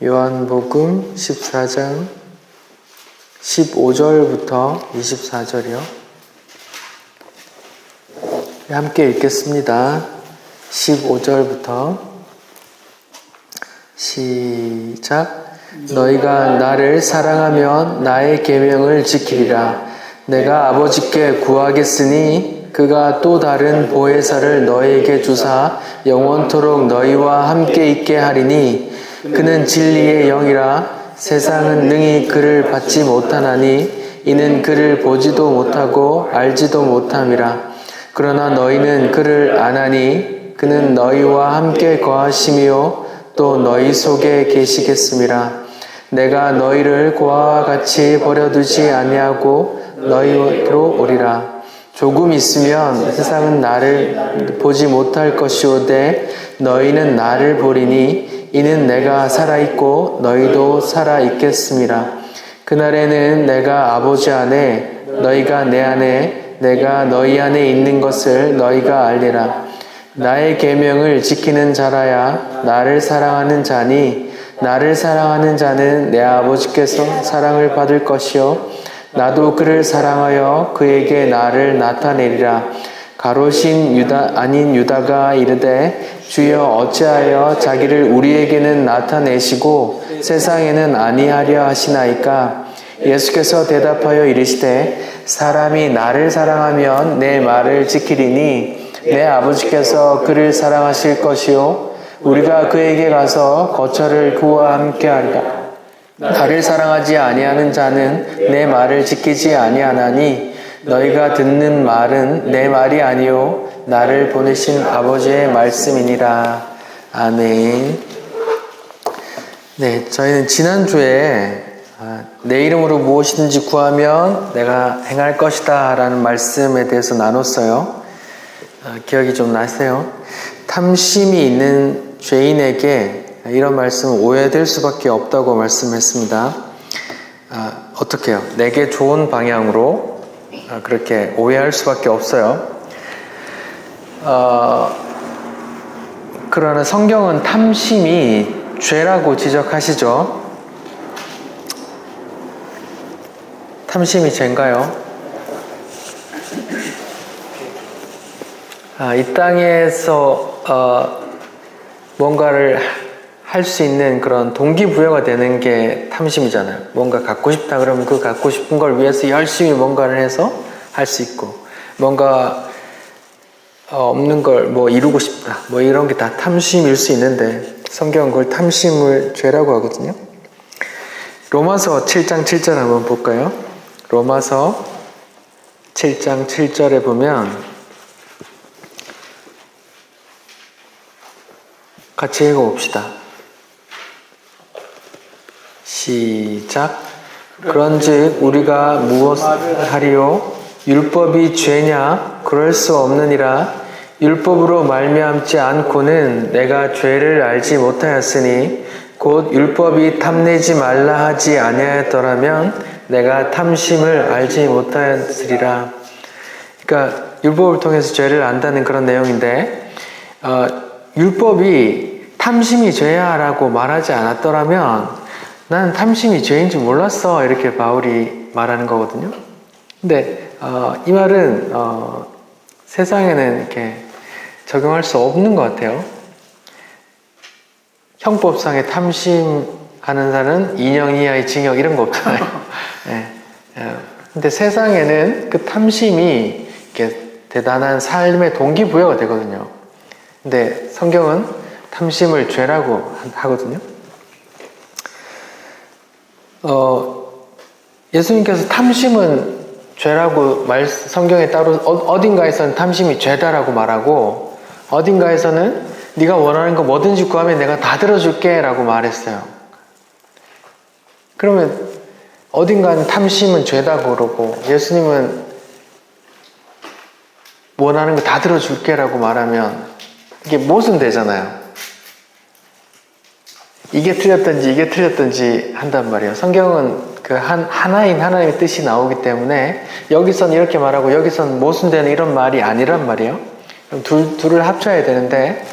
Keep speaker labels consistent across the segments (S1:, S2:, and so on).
S1: 요한복음 14장 15절부터 24절이요. 함께 읽겠습니다. 15절부터 시작. 너희가 나를 사랑하면 나의 계명을 지키리라. 내가 아버지께 구하겠으니 그가 또 다른 보혜사를 너희에게 주사 영원토록 너희와 함께 있게 하리니 그는 진리의 영이라. 세상은 능히 그를 받지 못하나니 이는 그를 보지도 못하고 알지도 못함이라. 그러나 너희는 그를 아나니 그는 너희와 함께 거하심이요 또 너희 속에 계시겠음이라. 내가 너희를 고아와 같이 버려두지 아니하고 너희로 오리라. 조금 있으면 세상은 나를 보지 못할 것이오되 너희는 나를 보리니 이는 내가 살아있고 너희도 살아있겠음이라. 그날에는 내가 아버지 안에 너희가 내 안에 내가 너희 안에 있는 것을 너희가 알리라. 나의 계명을 지키는 자라야 나를 사랑하는 자니 나를 사랑하는 자는 내 아버지께서 사랑을 받을 것이요 나도 그를 사랑하여 그에게 나를 나타내리라. 가롯인 유다 아닌 유다가 이르되 주여 어찌하여 자기를 우리에게는 나타내시고 세상에는 아니하려 하시나이까. 예수께서 대답하여 이르시되 사람이 나를 사랑하면 내 말을 지키리니 내 아버지께서 그를 사랑하실 것이요 우리가 그에게 가서 거처를 그와 함께 하리라. 나를 사랑하지 아니하는 자는 내 말을 지키지 아니하나니 너희가 듣는 말은 내 말이 아니요 나를 보내신 아버지의 말씀이니라. 아멘. 네, 저희는 지난주에 내 이름으로 무엇이든지 구하면 내가 행할 것이다 라는 말씀에 대해서 나눴어요. 기억이 좀 나세요? 탐심이 있는 죄인에게 이런 말씀은 오해될 수밖에 없다고 말씀했습니다. 어떻게 해요? 내게 좋은 방향으로 그렇게 오해할 수밖에 없어요. 그러나 성경은 탐심이 죄라고 지적하시죠? 탐심이 죄인가요? 이 땅에서 뭔가를 할 수 있는 그런 동기부여가 되는 게 탐심이잖아요. 뭔가 갖고 싶다 그러면 그 갖고 싶은 걸 위해서 열심히 뭔가를 해서 할 수 있고, 뭔가 없는 걸 뭐 이루고 싶다 뭐 이런 게 다 탐심일 수 있는데 성경은 그걸 탐심을 죄라고 하거든요. 로마서 7장 7절 한번 볼까요? 로마서 7장 7절에 보면 같이 읽어봅시다. 시작. 그런즉 우리가 무엇하리요? 율법이 죄냐? 그럴 수 없느니라. 율법으로 말미암지 않고는 내가 죄를 알지 못하였으니 곧 율법이 탐내지 말라 하지 아니하였더라면 내가 탐심을 알지 못하였으리라. 그러니까 율법을 통해서 죄를 안다는 그런 내용인데 율법이 탐심이 죄야 라고 말하지 않았더라면 나는 탐심이 죄인 줄 몰랐어 이렇게 바울이 말하는 거거든요. 근데 이 말은 세상에는 이렇게 적용할 수 없는 것 같아요. 형법상의 탐심하는 자는 2년 이하의 징역 이런 거 없잖아요. 네. 근데 세상에는 그 탐심이 이렇게 대단한 삶의 동기부여가 되거든요. 근데 성경은 탐심을 죄라고 하거든요. 예수님께서 탐심은 죄라고 성경에 따로 어딘가에서는 탐심이 죄다라고 말하고 어딘가에서는 네가 원하는 거 뭐든지 구하면 내가 다 들어줄게 라고 말했어요. 그러면 어딘가는 탐심은 죄다고 그러고 예수님은 원하는 거 다 들어줄게 라고 말하면 이게 모순되잖아요. 이게 틀렸든지 이게 틀렸든지 한단 말이에요. 성경은 그 하나인 하나님의 뜻이 나오기 때문에 여기선 이렇게 말하고 여기선 모순되는 이런 말이 아니란 말이에요. 그럼 둘을 합쳐야 되는데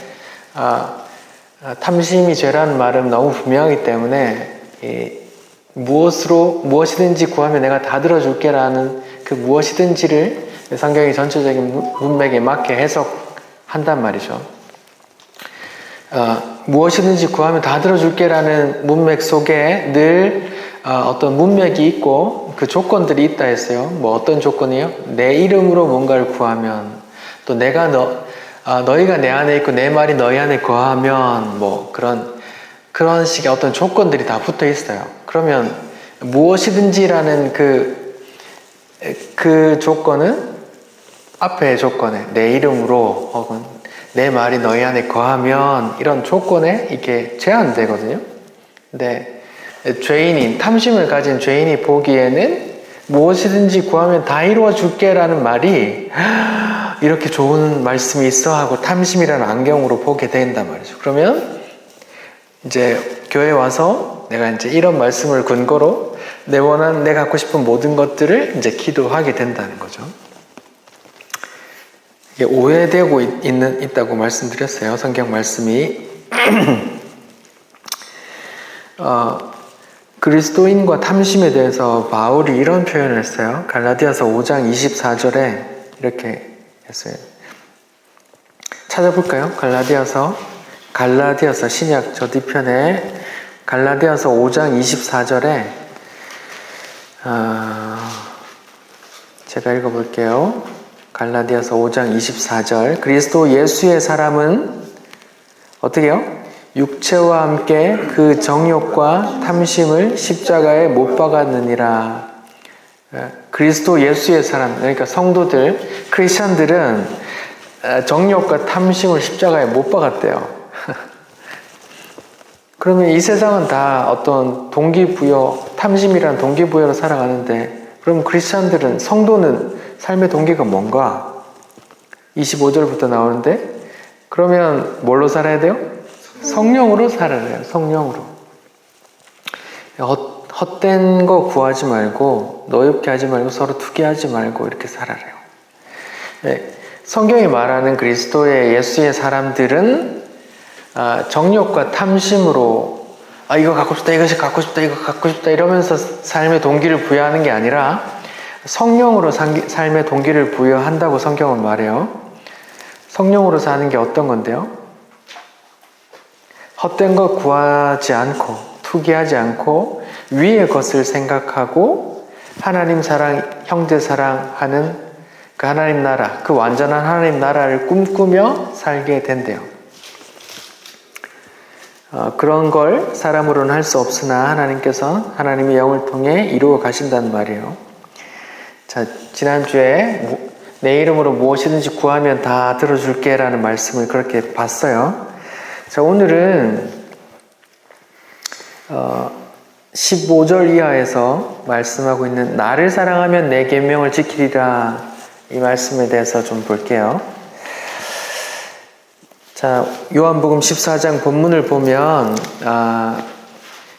S1: 탐심이 죄라는 말은 너무 분명하기 때문에 무엇이든지 구하면 내가 다 들어줄게라는 그 무엇이든지를 성경의 전체적인 문맥에 맞게 해석한단 말이죠. 무엇이든지 구하면 다 들어줄게라는 문맥 속에 늘 어떤 문맥이 있고 그 조건들이 있다 했어요. 뭐 어떤 조건이요? 내 이름으로 뭔가를 구하면, 또 내가 너희가 내 안에 있고 내 말이 너희 안에 거하면, 뭐 그런 식의 어떤 조건들이 다 붙어 있어요. 그러면 무엇이든지라는 그 조건은 앞에 조건에 내 이름으로 혹은 내 말이 너희 안에 거하면, 이런 조건에 이게 제한되거든요. 근데 탐심을 가진 죄인이 보기에는 무엇이든지 구하면 다 이루어 줄게라는 말이 이렇게 좋은 말씀이 있어 하고 탐심이라는 안경으로 보게 된단 말이죠. 그러면 이제 교회 와서 내가 이제 이런 말씀을 근거로 내 갖고 싶은 모든 것들을 이제 기도하게 된다는 거죠. 이게 오해되고 있다고 말씀드렸어요. 성경 말씀이. 그리스도인과 탐심에 대해서 바울이 이런 표현을 했어요. 갈라디아서 5장 24절에 이렇게 했어요. 찾아볼까요? 갈라디아서 신약 저 뒤편에 갈라디아서 5장 24절에 제가 읽어볼게요. 갈라디아서 5장 24절. 그리스도 예수의 사람은 어떻게 해요? 육체와 함께 그 정욕과 탐심을 십자가에 못 박았느니라. 그리스도 예수의 사람, 그러니까 성도들, 크리스천들은 정욕과 탐심을 십자가에 못 박았대요. 그러면 이 세상은 다 어떤 동기부여, 탐심이란 동기부여로 살아가는데, 그럼 크리스천들은, 성도는 삶의 동기가 뭔가? 25절부터 나오는데, 그러면 뭘로 살아야 돼요? 성령으로 살아야 해요. 성령으로. 헛된 거 구하지 말고, 노엽게 하지 말고, 서로 투기하지 말고 이렇게 살아래요. 네, 성경이 말하는 그리스도의 예수의 사람들은 정욕과 탐심으로 이거 갖고 싶다, 이것이 갖고 싶다, 이거 갖고 싶다 이러면서 삶의 동기를 부여하는 게 아니라 성령으로 삶의 동기를 부여한다고 성경은 말해요. 성령으로 사는 게 어떤 건데요? 헛된 것 구하지 않고, 투기하지 않고, 위의 것을 생각하고, 하나님 사랑, 형제 사랑하는 그 하나님 나라, 그 완전한 하나님 나라를 꿈꾸며 살게 된대요. 그런 걸 사람으로는 할 수 없으나 하나님께서 하나님의 영을 통해 이루어 가신다는 말이에요. 자, 지난주에 내 이름으로 무엇이든지 구하면 다 들어줄게 라는 말씀을 그렇게 봤어요. 자, 오늘은 15절 이하에서 말씀하고 있는 나를 사랑하면 내 계명을 지키리라, 이 말씀에 대해서 좀 볼게요. 자, 요한복음 14장 본문을 보면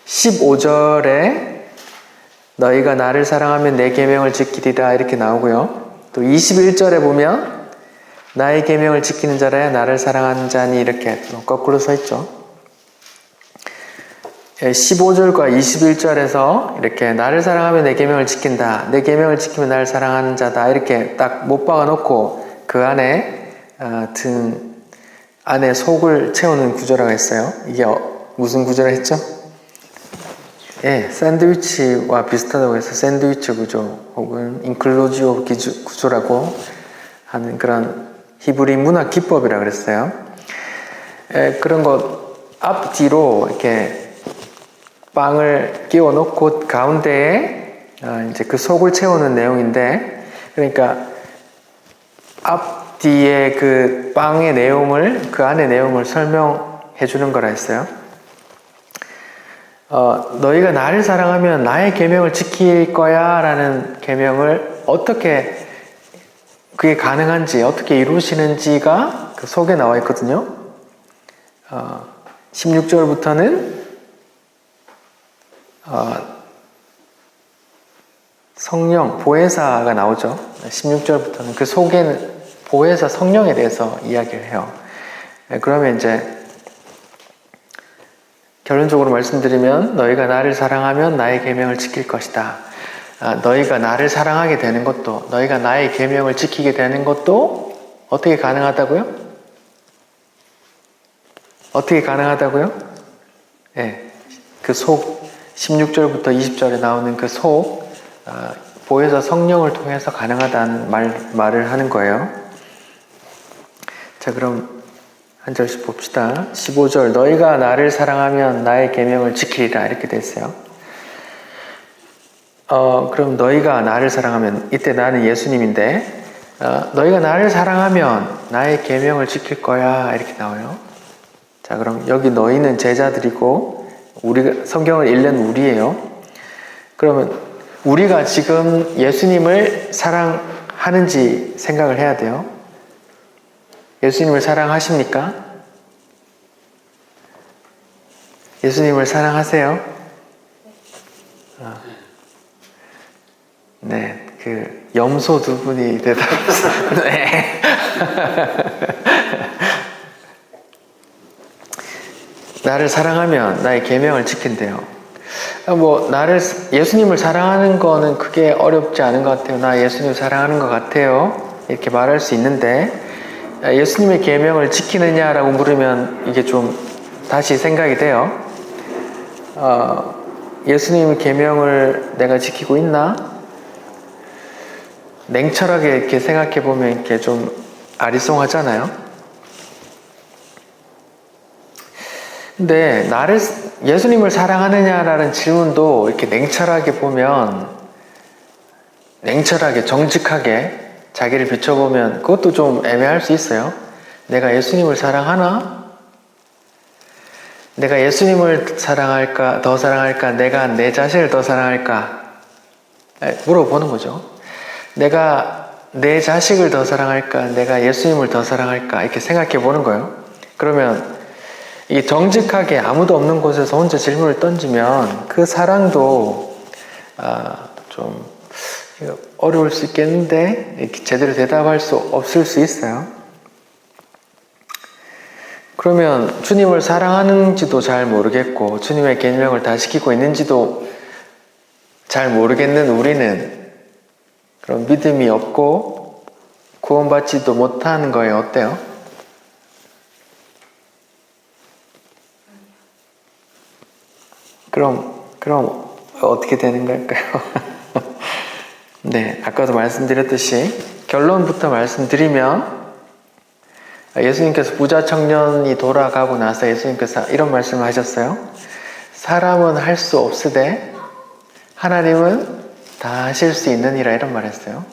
S1: 15절에 너희가 나를 사랑하면 내 계명을 지키리라 이렇게 나오고요. 또 21절에 보면 나의 계명을 지키는 자라야 나를 사랑하는 자니 이렇게 거꾸로 서 있죠. 15절과 21절에서 이렇게 나를 사랑하면 내 계명을 지킨다, 내 계명을 지키면 나를 사랑하는 자다 이렇게 딱 못 박아 놓고 그 안에 든 안에 속을 채우는 구조라고 했어요. 이게 무슨 구조라 했죠? 예, 샌드위치와 비슷하다고 해서 샌드위치 구조 혹은 인클로지오 구조라고 하는 그런 히브리 문학 기법이라고 그랬어요. 그런 것 앞뒤로 이렇게 빵을 끼워 놓고 가운데에 이제 그 속을 채우는 내용인데, 그러니까 앞뒤에 그 빵의 내용을, 그 안의 내용을 설명해 주는 거라 했어요. 너희가 나를 사랑하면 나의 계명을 지킬 거야 라는 계명을 어떻게 그게 가능한지, 어떻게 이루시는지가 그 속에 나와 있거든요. 16절부터는 성령, 보혜사가 나오죠. 16절부터는 그 속에는 보혜사 성령에 대해서 이야기를 해요. 그러면 이제 결론적으로 말씀드리면 너희가 나를 사랑하면 나의 계명을 지킬 것이다. 너희가 나를 사랑하게 되는 것도, 너희가 나의 계명을 지키게 되는 것도 어떻게 가능하다고요? 어떻게 가능하다고요? 네, 그 속 16절부터 20절에 나오는 그 속 보혜사 성령을 통해서 가능하다는 말을 하는 거예요. 자, 그럼 한 절씩 봅시다. 15절 너희가 나를 사랑하면 나의 계명을 지키리라 이렇게 됐어요. 그럼 너희가 나를 사랑하면 이때 나는 예수님인데 너희가 나를 사랑하면 나의 계명을 지킬 거야 이렇게 나와요. 자, 그럼 여기 너희는 제자들이고 우리가 성경을 읽는 우리예요. 그러면 우리가 지금 예수님을 사랑하는지 생각을 해야 돼요. 예수님을 사랑하십니까? 예수님을 사랑하세요? 네, 그 염소 두 분이 대답했어요. 네. 나를 사랑하면 나의 계명을 지킨대요. 예수님을 사랑하는 거는 크게 어렵지 않은 것 같아요. 나 예수님 사랑하는 것 같아요. 이렇게 말할 수 있는데 예수님의 계명을 지키느냐라고 물으면 이게 좀 다시 생각이 돼요. 예수님의 계명을 내가 지키고 있나? 냉철하게 이렇게 생각해 보면 이렇게 좀 아리송하잖아요. 근데 예수님을 사랑하느냐라는 질문도 이렇게 냉철하게 보면, 냉철하게 정직하게 자기를 비춰보면 그것도 좀 애매할 수 있어요. 내가 예수님을 사랑하나? 내가 예수님을 사랑할까? 더 사랑할까? 내가 내 자신을 더 사랑할까? 물어보는 거죠. 내가 내 자식을 더 사랑할까? 내가 예수님을 더 사랑할까? 이렇게 생각해 보는 거예요. 그러면 이 정직하게 아무도 없는 곳에서 혼자 질문을 던지면 그 사랑도 좀 어려울 수 있겠는데 이렇게 제대로 대답할 수 없을 수 있어요. 그러면 주님을 사랑하는지도 잘 모르겠고 주님의 계명을 다 지키고 있는지도 잘 모르겠는 우리는 그런 믿음이 없고 구원받지도 못하는 거예요. 어때요? 그럼 어떻게 되는 걸까요? 네, 아까도 말씀드렸듯이 결론부터 말씀드리면 예수님께서 부자 청년이 돌아가고 나서 예수님께서 이런 말씀을 하셨어요. 사람은 할 수 없으되 하나님은 다 하실 수 있느니라 이런 말을 했어요.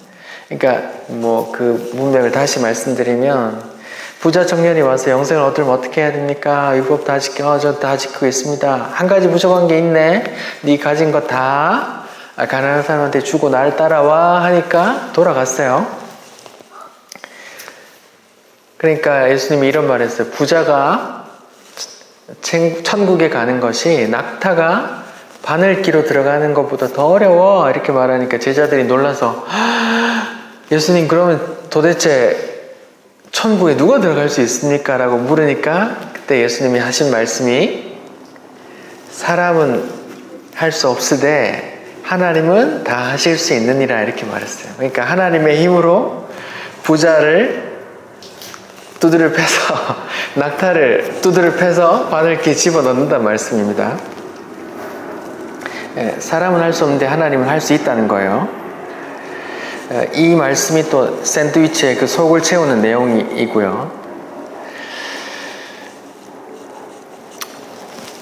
S1: 그러니까 그 문맥을 다시 말씀드리면 부자 청년이 와서 영생을 얻으면 어떻게 해야 됩니까? 율법 다 지켜. 저 다 지키고 있습니다. 한 가지 부족한 게 있네. 네 가진 거 다 가난한 사람한테 주고 날 따라와 하니까 돌아갔어요. 그러니까 예수님이 이런 말을 했어요. 부자가 천국에 가는 것이 낙타가 바늘기로 들어가는 것보다 더 어려워 이렇게 말하니까 제자들이 놀라서 예수님 그러면 도대체 천국에 누가 들어갈 수 있습니까? 라고 물으니까 그때 예수님이 하신 말씀이 사람은 할 수 없으되 하나님은 다 하실 수 있느니라 이렇게 말했어요. 그러니까 하나님의 힘으로 부자를 두드려 패서 낙타를 두드려 패서 바늘기에 집어넣는다는 말씀입니다. 사람은 할 수 없는데 하나님은 할 수 있다는 거예요. 이 말씀이 또 샌드위치의 그 속을 채우는 내용이고요.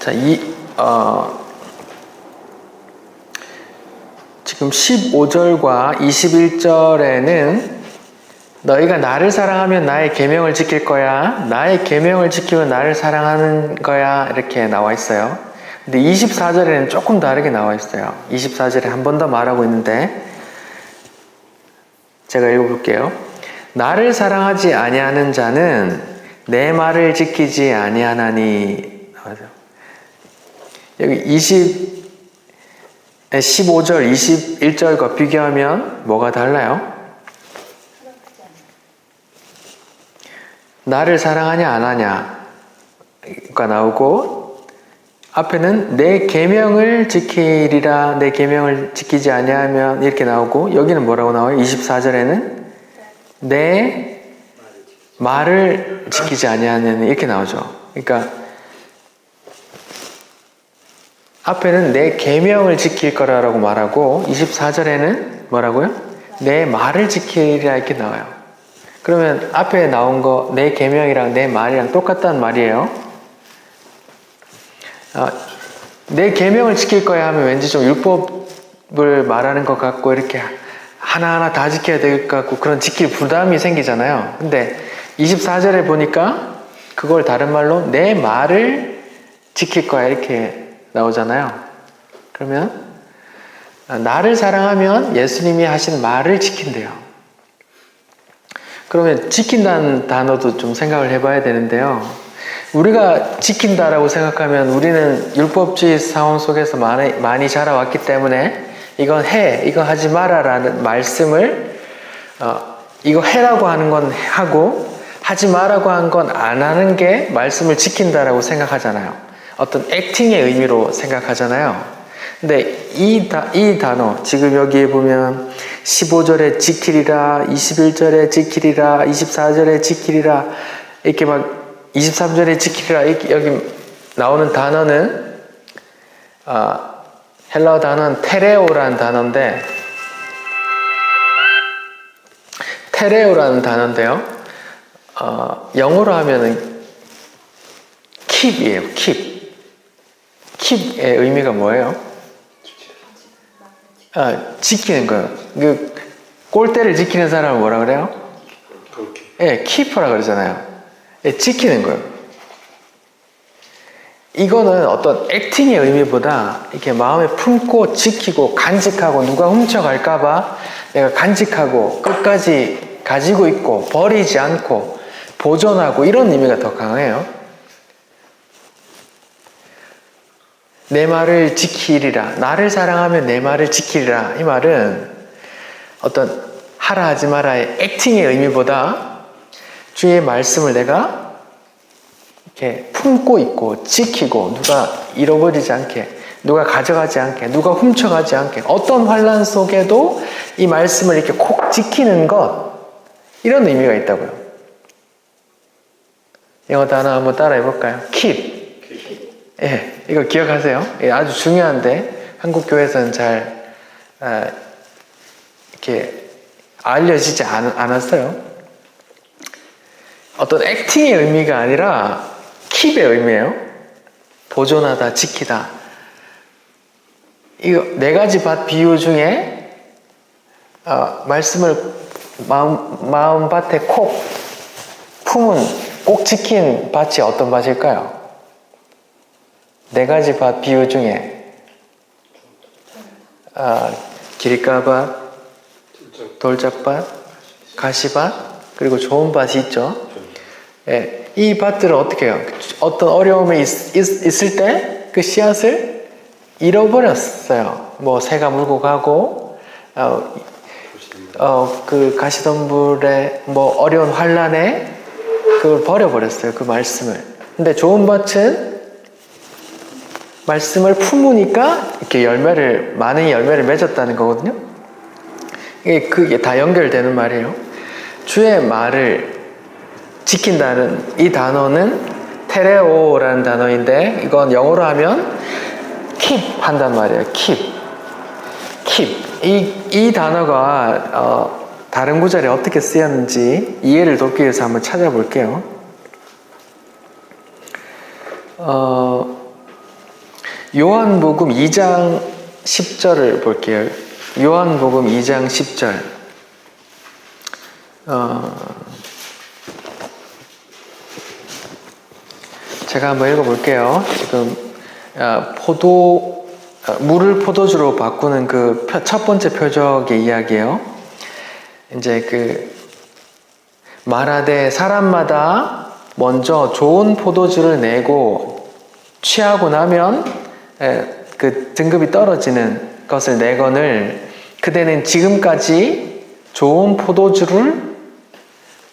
S1: 자, 지금 15절과 21절에는 너희가 나를 사랑하면 나의 계명을 지킬 거야. 나의 계명을 지키면 나를 사랑하는 거야. 이렇게 나와 있어요. 근데 24절에는 조금 다르게 나와 있어요. 24절에 한 번 더 말하고 있는데 제가 읽어볼게요. 나를 사랑하지 아니하는 자는 내 말을 지키지 아니하나니. 여기 15절, 21절과 비교하면 뭐가 달라요? 나를 사랑하냐 안 하냐가 나오고 앞에는 내 계명을 지키리라, 내 계명을 지키지 아니하면 이렇게 나오고, 여기는 뭐라고 나와요? 24절에는 내 말을 지키지 아니하면 이렇게 나오죠. 그러니까 앞에는 내 계명을 지킬 거라고 말하고 24절에는 뭐라고요? 내 말을 지키리라 이렇게 나와요. 그러면 앞에 나온 거 내 계명이랑 내 말이랑 똑같다는 말이에요. 내 계명을 지킬 거야 하면 왠지 좀 율법을 말하는 것 같고 이렇게 하나하나 다 지켜야 될 것 같고 그런 지킬 부담이 생기잖아요. 근데 24절에 보니까 그걸 다른 말로 내 말을 지킬 거야 이렇게 나오잖아요. 그러면 나를 사랑하면 예수님이 하신 말을 지킨대요. 그러면 지킨다는 단어도 좀 생각을 해봐야 되는데요. 우리가 지킨다라고 생각하면 우리는 율법주의 상황 속에서 많이 자라왔기 때문에 이건 해, 이거 하지 마라라는 말씀을 이거 해라고 하는 건 하고 하지 마라고 한 건 안 하는 게 말씀을 지킨다라고 생각하잖아요. 어떤 액팅의 의미로 생각하잖아요. 근데 이 단어 지금 여기에 보면 15절에 지키리라, 21절에 지키리라, 24절에 지키리라 이렇게 막 23절에 지키리라 이렇게 여기 나오는 단어는 헬라어 단어는 테레오라는 단어인데 테레오라는 단어인데요. 영어로 하면은 keep이에요. keep의 의미가 뭐예요? 지키는 거예요. 그 골대를 지키는 사람을 뭐라 그래요? 예, keeper라 그러잖아요. 예, 지키는 거예요. 이거는 어떤 액팅의 의미보다 이렇게 마음에 품고 지키고 간직하고 누가 훔쳐갈까봐 내가 간직하고 끝까지 가지고 있고 버리지 않고 보존하고 이런 의미가 더 강해요. 내 말을 지키리라. 나를 사랑하면 내 말을 지키리라. 이 말은 어떤 하라 하지 마라의 액팅의 의미보다 주의 말씀을 내가 이렇게 품고 있고 지키고 누가 잃어버리지 않게 누가 가져가지 않게 누가 훔쳐가지 않게 어떤 환난 속에도 이 말씀을 이렇게 콕 지키는 것 이런 의미가 있다고요. 영어 단어 한번 따라해 볼까요? keep. 예, 이거 기억하세요. 예, 아주 중요한데 한국 교회에서는 잘 이렇게 알려지지 않았어요. 어떤 액팅의 의미가 아니라 keep의 의미예요. 보존하다, 지키다. 이거 네 가지 밭 비유 중에 말씀을 마음밭에 콕 품은 꼭 지킨 밭이 어떤 밭일까요? 네 가지 밭 비유 중에 길가밭, 돌짝밭, 가시밭, 그리고 좋은 밭이 있죠. 예, 이 밭들은 어떻게 해요? 어떤 어려움이 있을 때 그 씨앗을 잃어버렸어요. 뭐 새가 물고 가고 그 가시덤불에 뭐 어려운 환난에 그걸 버려버렸어요. 그 말씀을. 근데 좋은 밭은 말씀을 품으니까 이렇게 많은 열매를 맺었다는 거거든요. 그게 다 연결되는 말이에요. 주의 말을 지킨다는 이 단어는 테레오라는 단어인데 이건 영어로 하면 keep 한단 말이에요. keep. 이 단어가 다른 구절에 어떻게 쓰였는지 이해를 돕기 위해서 한번 찾아볼게요. 요한복음 2장 10절을 볼게요. 요한복음 2장 10절. 제가 한번 읽어볼게요. 지금 물을 포도주로 바꾸는 그 첫 번째 표적의 이야기예요. 이제 말하되 사람마다 먼저 좋은 포도주를 내고 취하고 나면 그 등급이 떨어지는 것을 내거늘 그대는 지금까지 좋은 포도주를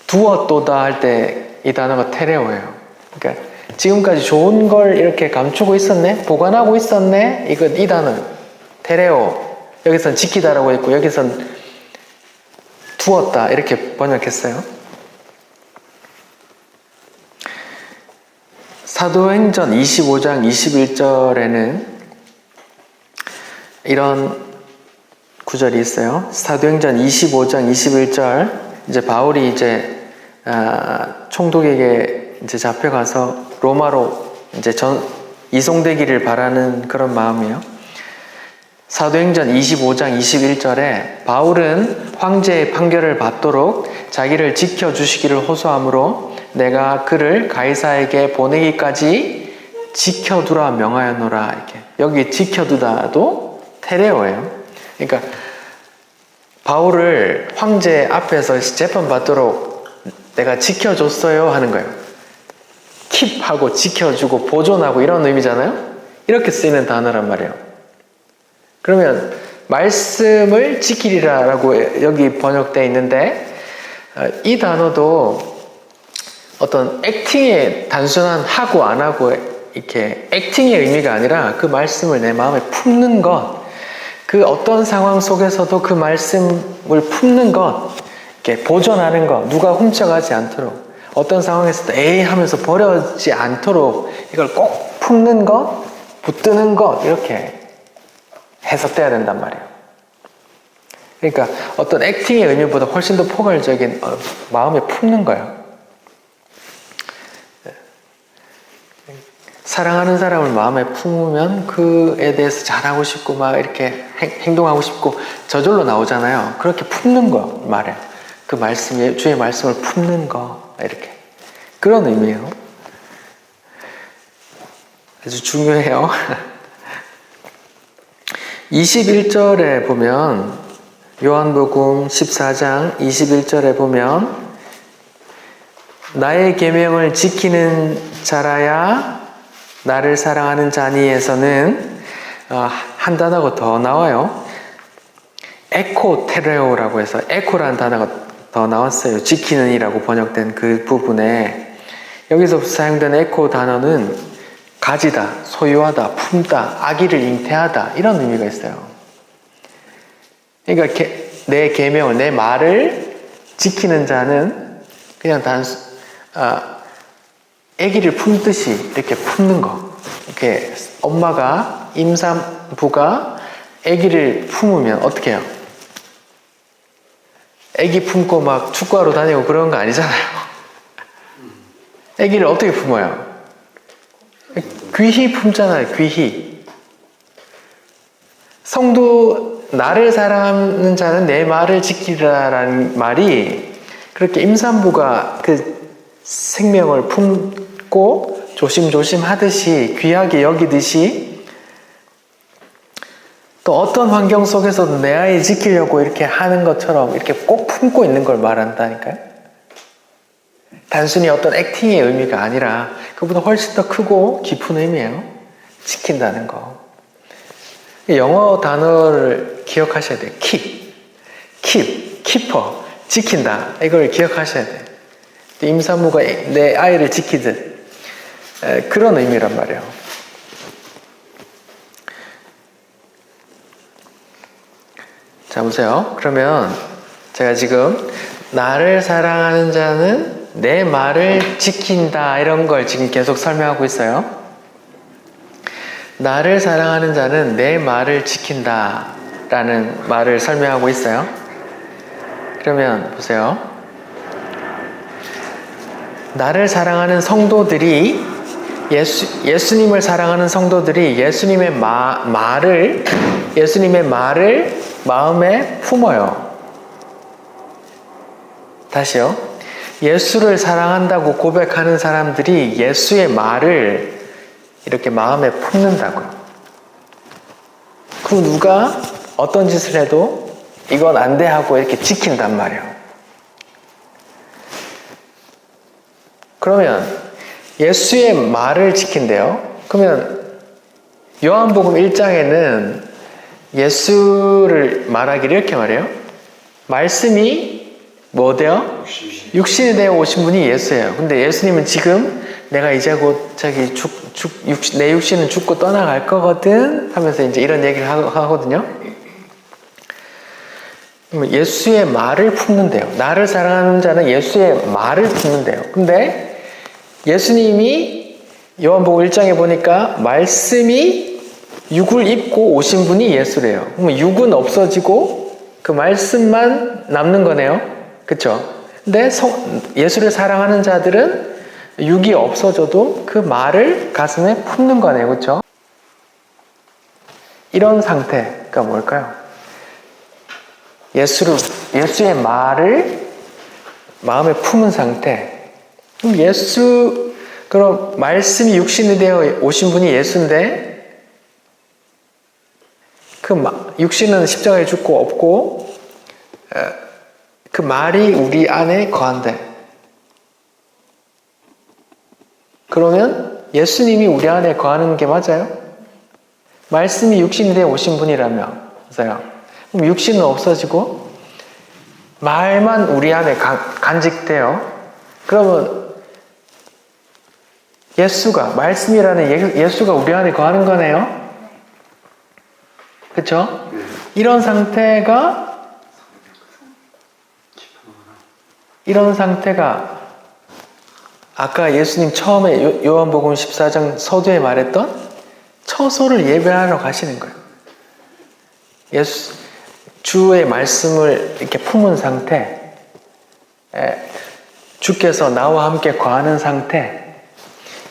S1: 두었도다 할 때 이 단어가 테레오예요. 그러니까 지금까지 좋은 걸 이렇게 감추고 있었네? 보관하고 있었네? 이 단어 테레오, 여기선 지키다라고 했고 여기선 두었다 이렇게 번역했어요. 사도행전 25장 21절에는 이런 구절이 있어요. 사도행전 25장 21절, 이제 바울이 이제 총독에게 이제 잡혀가서 로마로 이제 이송되기를 바라는 그런 마음이에요. 사도행전 25장 21절에 바울은 황제의 판결을 받도록 자기를 지켜주시기를 호소하므로 내가 그를 가이사에게 보내기까지 지켜두라 명하였노라. 이렇게 여기 지켜두다도 테레오예요. 그러니까 바울을 황제 앞에서 재판받도록 내가 지켜줬어요 하는 거예요. 킵하고 지켜주고 보존하고 이런 의미잖아요. 이렇게 쓰이는 단어란 말이에요. 그러면 말씀을 지키리라라고 여기 번역되어 있는데 이 단어도 어떤 액팅의 단순한 하고 안 하고 이렇게 액팅의 의미가 아니라 그 말씀을 내 마음에 품는 것, 그 어떤 상황 속에서도 그 말씀을 품는 것, 이렇게 보존하는 것, 누가 훔쳐가지 않도록, 어떤 상황에서도 에이 하면서 버려지지 않도록 이걸 꼭 품는 것, 붙드는 것, 이렇게 해석돼야 된단 말이에요. 그러니까 어떤 액팅의 의미보다 훨씬 더 포괄적인 마음에 품는 거예요. 사랑하는 사람을 마음에 품으면 그에 대해서 잘하고 싶고 막 이렇게 행동하고 싶고 저절로 나오잖아요. 그렇게 품는 거 말해요. 그 말씀, 주의 말씀을 품는 거, 이렇게 그런 의미예요. 아주 중요해요. 21절에 보면, 요한복음 14장 21절에 보면 나의 계명을 지키는 자라야 나를 사랑하는 자니에서는 한 단어가 더 나와요. 에코테레오라고 해서 에코라는 단어가 더 나왔어요. 지키는 이라고 번역된 그 부분에 여기서 사용된 에코 단어는 가지다, 소유하다, 품다, 악의를 잉태하다 이런 의미가 있어요. 그러니까 내 계명을, 내 말을 지키는 자는 그냥 아기를 품듯이 이렇게 품는 거. 이렇게 엄마가, 임산부가 아기를 품으면 어떻게 해요? 아기 품고 막 축구하러 다니고 그런 거 아니잖아요. 아기를 어떻게 품어요? 귀히 품잖아요. 귀히. 성도, 나를 사랑하는 자는 내 말을 지키라라는 말이 그렇게 임산부가 그 생명을 품고 조심조심 하듯이, 귀하게 여기듯이, 또 어떤 환경 속에서도 내 아이 지키려고 이렇게 하는 것처럼 이렇게 꼭 품고 있는 걸 말한다니까요. 단순히 어떤 액팅의 의미가 아니라 그보다 훨씬 더 크고 깊은 의미예요. 지킨다는 거. 영어 단어를 기억하셔야 돼요. keep, keeper, 지킨다. 이걸 기억하셔야 돼요. 임산부가 내 아이를 지키듯 그런 의미란 말이에요. 자, 보세요. 그러면 제가 지금 나를 사랑하는 자는 내 말을 지킨다 이런 걸 지금 계속 설명하고 있어요. 나를 사랑하는 자는 내 말을 지킨다 라는 말을 설명하고 있어요. 그러면 보세요. 나를 사랑하는 성도들이 예수님을 사랑하는 성도들이 예수님의 말을 마음에 품어요. 다시요. 예수를 사랑한다고 고백하는 사람들이 예수의 말을 이렇게 마음에 품는다고요. 그 누가 어떤 짓을 해도 이건 안 돼 하고 이렇게 지킨단 말이에요. 그러면 예수의 말을 지킨대요. 그러면 요한복음 1장에는 예수를 말하기를 이렇게 말해요. 말씀이 뭐 돼요? 육신이 되어 오신 분이 예수예요. 근데 예수님은 지금 내가 이제 곧 내 육신은 죽고 떠나갈 거거든 하면서 이제 이런 얘기를 하거든요. 예수의 말을 품는데요. 나를 사랑하는 자는 예수의 말을 품는데요. 근데 예수님이 요한복음 1장에 보니까 말씀이 육을 입고 오신 분이 예수래요. 그러면 육은 없어지고 그 말씀만 남는 거네요. 그쵸? 근데 예수를 사랑하는 자들은 육이 없어져도 그 말을 가슴에 품는 거네요. 그쵸? 이런 상태가 뭘까요? 예수의 말을 마음에 품은 상태. 그럼 말씀이 육신이 되어 오신 분이 예수인데, 육신은 십자가에 죽고 없고, 그 말이 우리 안에 거한대. 그러면 예수님이 우리 안에 거하는 게 맞아요? 말씀이 육신이 되어 오신 분이라며. 맞아요. 그럼 육신은 없어지고 말만 우리 안에 간직돼요. 그러면 말씀이라는 예수가 우리 안에 거하는 거네요. 그렇죠? 이런 상태가 아까 예수님 처음에 요한복음 14장 서두에 말했던 처소를 예배하러 가시는 거예요. 주의 말씀을 이렇게 품은 상태, 주께서 나와 함께 거하는 상태.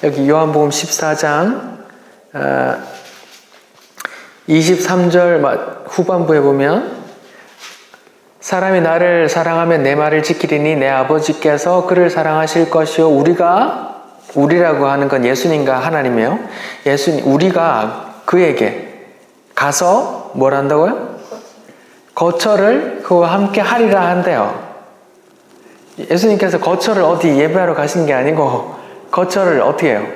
S1: 여기 요한복음 14장 23절 후반부에 보면 사람이 나를 사랑하면 내 말을 지키리니 내 아버지께서 그를 사랑하실 것이요 우리라고 하는 건 예수님과 하나님이에요. 우리가 그에게 가서 뭘 한다고요? 거처를 그와 함께 하리라 한대요. 예수님께서 거처를 어디 예배하러 가신 게 아니고 거처를 어떻게 해요?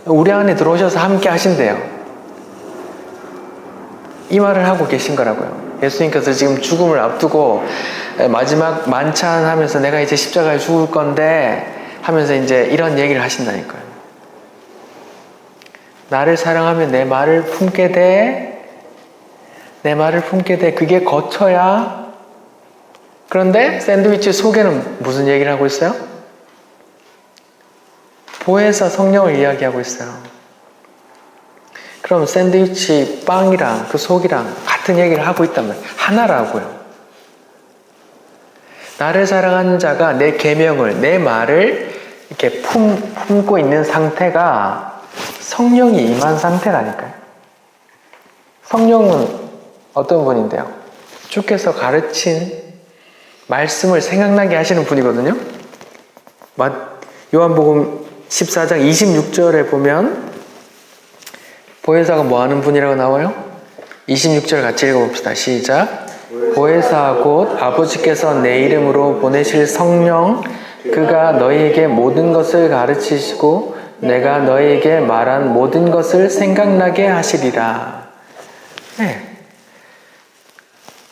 S1: 우리 안에 들어오셔서 함께 하신대요. 이 말을 하고 계신 거라고요. 예수님께서 지금 죽음을 앞두고 마지막 만찬하면서 내가 이제 십자가에 죽을 건데 하면서 이제 이런 얘기를 하신다니까요. 나를 사랑하면 내 말을 품게 돼. 그게 거쳐야. 그런데 샌드위치 속에는 무슨 얘기를 하고 있어요? 보혜사 성령을 이야기하고 있어요. 그럼 샌드위치 빵이랑 그 속이랑 같은 얘기를 하고 있단 말이에요. 하나라고요. 나를 사랑하는 자가 내 계명을, 내 말을 이렇게 품고 있는 상태가 성령이 임한 상태라니까요. 성령은 어떤 분인데요? 주께서 가르친 말씀을 생각나게 하시는 분이거든요. 요한복음 14장 26절에 보면 보혜사가 뭐 하는 분이라고 나와요? 26절 같이 읽어봅시다. 시작. 보혜사 곧 아버지께서 내 이름으로 보내실 성령, 그가 너희에게 모든 것을 가르치시고 내가 너희에게 말한 모든 것을 생각나게 하시리라. 네.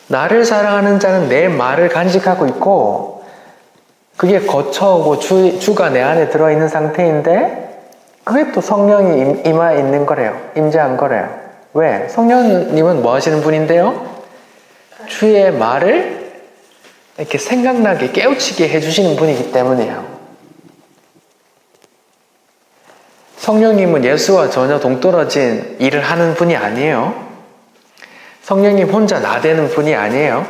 S1: 나를 사랑하는 자는 내 말을 간직하고 있고 그게 거쳐오고 주가 내 안에 들어있는 상태인데 그게 또 성령이 임하 있는 거래요. 임재한 거래요. 왜? 성령님은 뭐 하시는 분인데요? 주의 말을 이렇게 생각나게 깨우치게 해주시는 분이기 때문이에요. 성령님은 예수와 전혀 동떨어진 일을 하는 분이 아니에요. 성령님 혼자 나대는 분이 아니에요.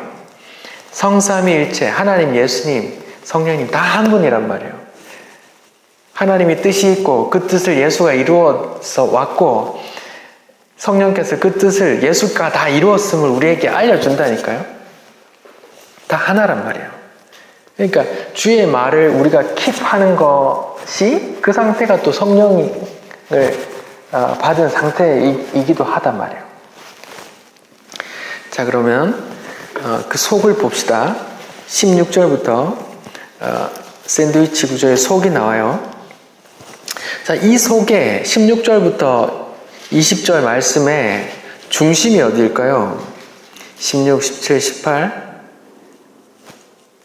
S1: 성삼위일체, 하나님, 예수님, 성령님 다 한 분이란 말이에요. 하나님이 뜻이 있고 그 뜻을 예수가 이루어서 왔고 성령께서 그 뜻을 예수가 다 이루었음을 우리에게 알려준다니까요. 다 하나란 말이에요. 그러니까 주의 말을 우리가 킵하는 것이 그 상태가 또 성령을 받은 상태이기도 하단 말이에요. 자, 그러면 그 속을 봅시다. 16절부터 샌드위치 구조의 속이 나와요. 자, 이 속에 16절부터 20절 말씀에 중심이 어디일까요? 16, 17, 18,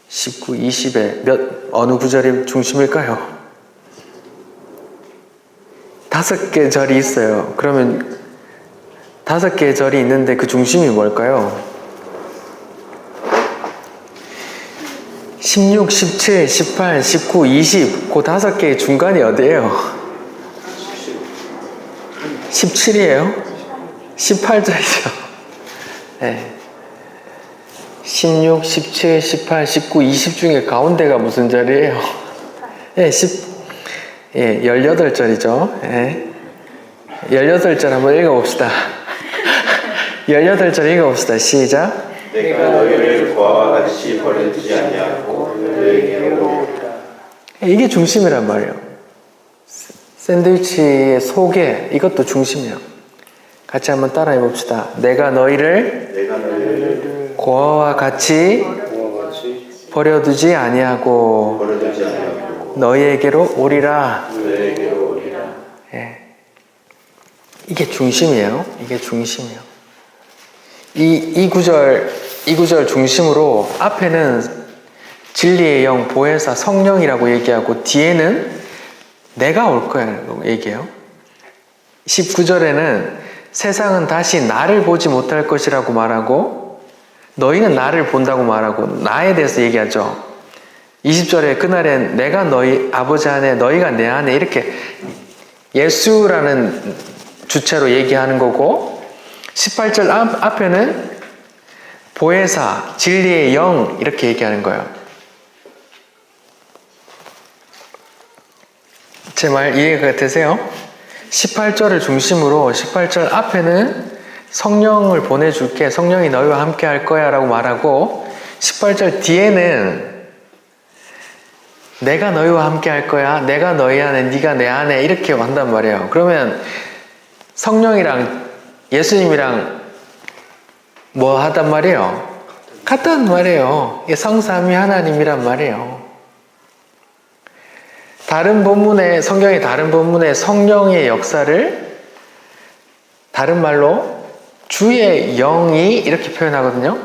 S1: 19, 20에 어느 구절이 중심일까요? 5개 절이 있어요. 그러면 5개의 절이 있는데 그 중심이 뭘까요? 16, 17, 18, 19, 20. 그 5개의 중간이 어디예요? 17이에요? 18절이죠. 네. 16, 17, 18, 19, 20 중에 가운데가 무슨 절이에요? 예, 18절이죠. 예. 18절 한번 읽어봅시다. 18절 읽어봅시다. 시작.
S2: 내가 너희를 고아와 같이 버려두지 아니하고 너희에게로 오리라.
S1: 이게 중심이란 말이에요. 샌드위치의 속에 이것도 중심이에요. 같이 한번 따라해 봅시다. 내가 너희를 고아와 같이 버려두지 아니하고 너희에게로 오리라. 예. 이게 중심이에요. 이게 중심이에요. 이 구절 중심으로 앞에는 진리의 영, 보혜사, 성령이라고 얘기하고 뒤에는 내가 올 거야라고 얘기해요. 19절에는 세상은 다시 나를 보지 못할 것이라고 말하고 너희는 나를 본다고 말하고 나에 대해서 얘기하죠. 20절에 그날엔 내가 너희 아버지 안에 너희가 내 안에 이렇게 예수라는 주체로 얘기하는 거고 18절 앞에는 보혜사, 진리의 영 이렇게 얘기하는 거예요. 제 말 이해가 되세요? 18절을 중심으로 18절 앞에는 성령을 보내줄게, 성령이 너희와 함께 할 거야 라고 말하고 18절 뒤에는 내가 너희와 함께 할 거야, 내가 너희 안에, 네가 내 안에 이렇게 한단 말이에요. 그러면 성령이랑 예수님이랑 뭐 하단 말이에요? 같단 말이에요. 성삼위 하나님이란 말이에요. 다른 본문에, 성경의 다른 본문에 성령의 역사를 다른 말로 주의 영이 이렇게 표현하거든요.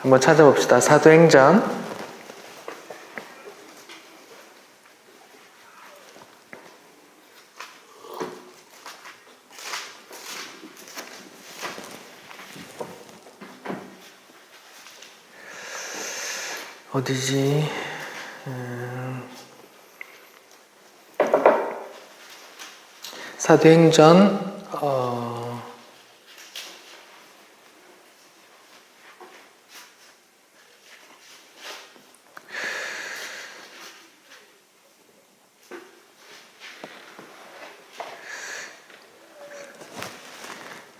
S1: 한번 찾아봅시다. 사도행전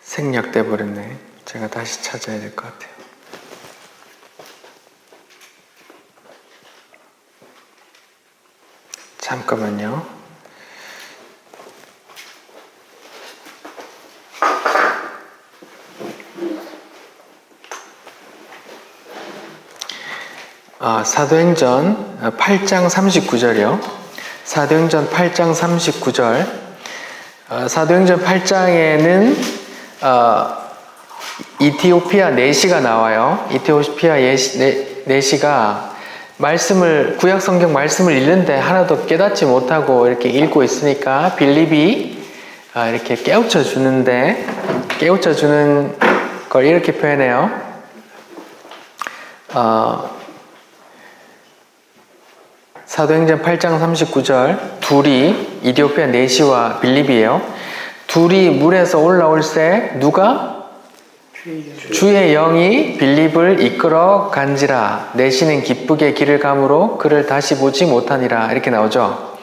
S1: 생략돼 버렸네. 제가 다시 찾아야 될 것 같아요. 잠깐만요. 사도행전 8장 39절이요. 사도행전 8장 39절. 사도행전 8장에는 이티오피아 내시가 나와요. 이티오피아 내시가 구약 성경 말씀을 읽는데 하나도 깨닫지 못하고 이렇게 읽고 있으니까 빌립이 이렇게 깨우쳐 주는 걸 이렇게 표현해요. 사도행전 8장 39절 둘이 이티오피아 내시와 빌립이에요. 둘이 물에서 올라올 때 누가? 주의 영이 빌립을 이끌어 간지라. 내시는 기쁘게 길을 가므로 그를 다시 보지 못하니라. 이렇게 나오죠.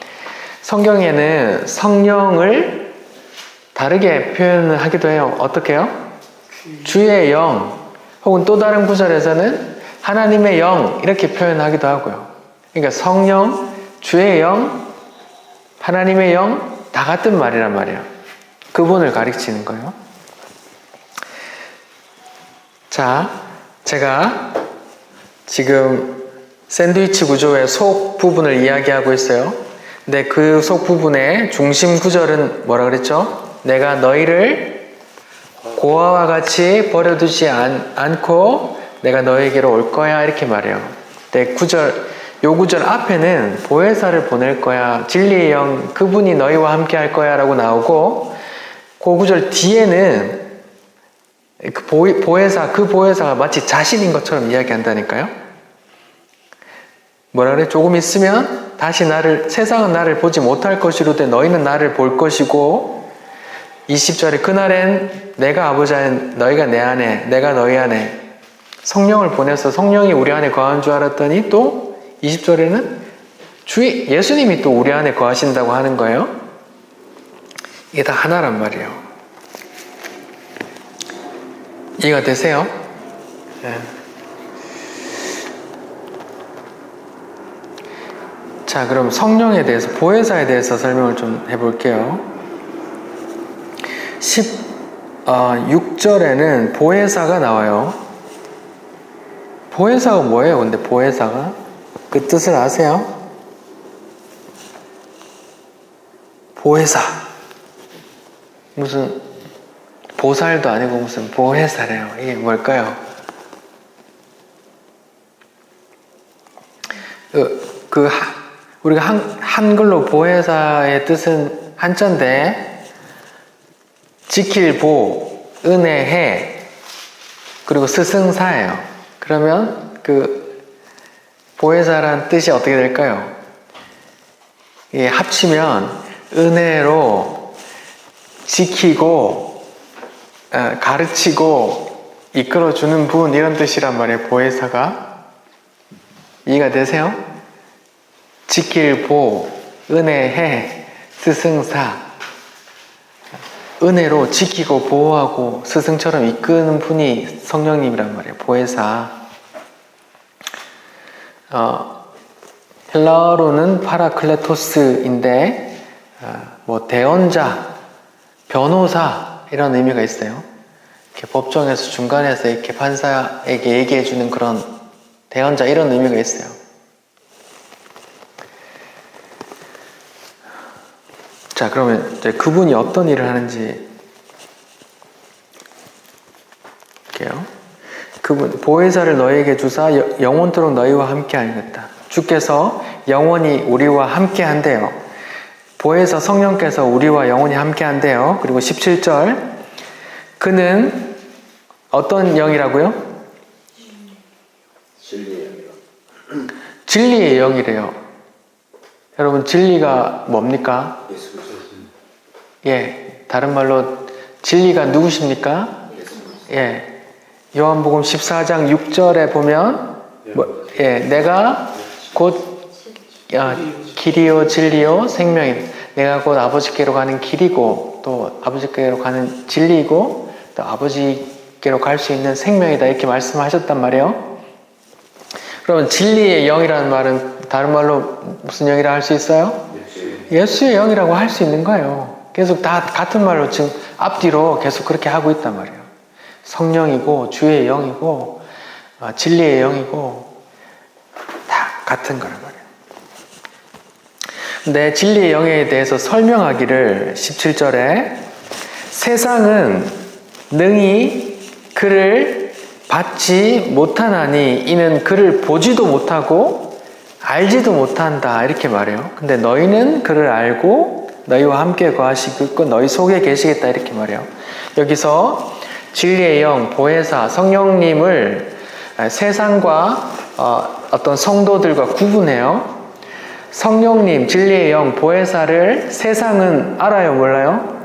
S1: 성경에는 성령을 다르게 표현하기도 해요. 어떻게 해요? 주의 영, 혹은 또 다른 구절에서는 하나님의 영 이렇게 표현하기도 하고요. 그러니까 성령, 주의 영, 하나님의 영 다 같은 말이란 말이에요. 그분을 가리키는 거예요. 자, 제가 지금 샌드위치 구조의 속 부분을 이야기하고 있어요. 근데 그 속 부분의 중심 구절은 뭐라 그랬죠? 내가 너희를 고아와 같이 버려두지 않고 내가 너에게로 올 거야 이렇게 말해요. 네, 구절 요 구절 앞에는 보혜사를 보낼 거야, 진리의 영 그분이 너희와 함께 할 거야 라고 나오고, 그 구절 뒤에는 그 보혜사가 마치 자신인 것처럼 이야기한다니까요. 뭐라 그래? 조금 있으면 다시 세상은 나를 보지 못할 것이로되 너희는 나를 볼 것이고, 20절에 그날엔 내가 아버지 안에 너희가 내 안에 내가 너희 안에, 성령을 보내서 성령이 우리 안에 거하는 줄 알았더니 또 20절에는 예수님이 또 우리 안에 거하신다고 하는 거예요. 이게 다 하나란 말이에요. 이해가 되세요? 네. 자, 그럼 성령에 대해서, 보혜사에 대해서 설명을 좀 해볼게요. 6절에는 보혜사가 나와요. 보혜사가 뭐예요? 근데 보혜사가? 그 뜻을 아세요? 보혜사. 무슨 보살도 아니고 무슨 보혜사래요. 이게 뭘까요? 우리가 한글로 보혜사의 뜻은 한자인데, 지킬 보, 은혜해, 그리고 스승사예요. 그러면 보혜사란 뜻이 어떻게 될까요? 이게 합치면 은혜로 지키고 가르치고 이끌어주는 분, 이런 뜻이란 말이에요. 보혜사가. 이해가 되세요? 지킬 보, 은혜해, 스승사. 은혜로 지키고 보호하고 스승처럼 이끄는 분이 성령님이란 말이에요. 보혜사. 헬라어로는 파라클레토스인데, 대언자, 변호사, 이런 의미가 있어요. 이렇게 법정에서 중간에서 이렇게 판사에게 얘기해주는 그런 대언자, 이런 의미가 있어요. 자, 그러면 이제 그분이 어떤 일을 하는지 볼게요. 그분, 보혜사를 너희에게 주사 영원토록 너희와 함께 하겠다. 주께서 영원히 우리와 함께 한대요. 보혜사 성령께서 우리와 영원히 함께 한대요. 그리고 17절, 그는 어떤 영이라고요?
S2: 진리의 영이요.
S1: 진리의 영이래요. 여러분, 진리가 뭡니까?
S2: 예수.
S1: 예, 다른 말로 진리가 누구십니까? 예, 요한복음 14장 6절에 보면 내가 곧 길이요 진리요 생명이, 내가 곧 아버지께로 가는 길이고 또 아버지께로 가는 진리이고 또 아버지께로 갈 수 있는 생명이다, 이렇게 말씀하셨단 말이에요. 그러면 진리의 영이라는 말은 다른 말로 무슨 영이라 할 수 있어요? 예수의 영이라고 할 수 있는 거예요. 계속 다 같은 말로 지금 앞뒤로 계속 그렇게 하고 있단 말이에요. 성령이고 주의 영이고 진리의 영이고 다 같은 거란 말이에요. 근데 진리의 영에 대해서 설명하기를 17절에 세상은 능히 그를 받지 못하나니 이는 그를 보지도 못하고 알지도 못한다, 이렇게 말해요. 근데 너희는 그를 알고 너희와 함께 거하시고 너희 속에 계시겠다, 이렇게 말해요. 여기서 진리의 영, 보혜사, 성령님을 세상과 어떤 성도들과 구분해요. 성령님, 진리의 영, 보혜사를 세상은 알아요, 몰라요?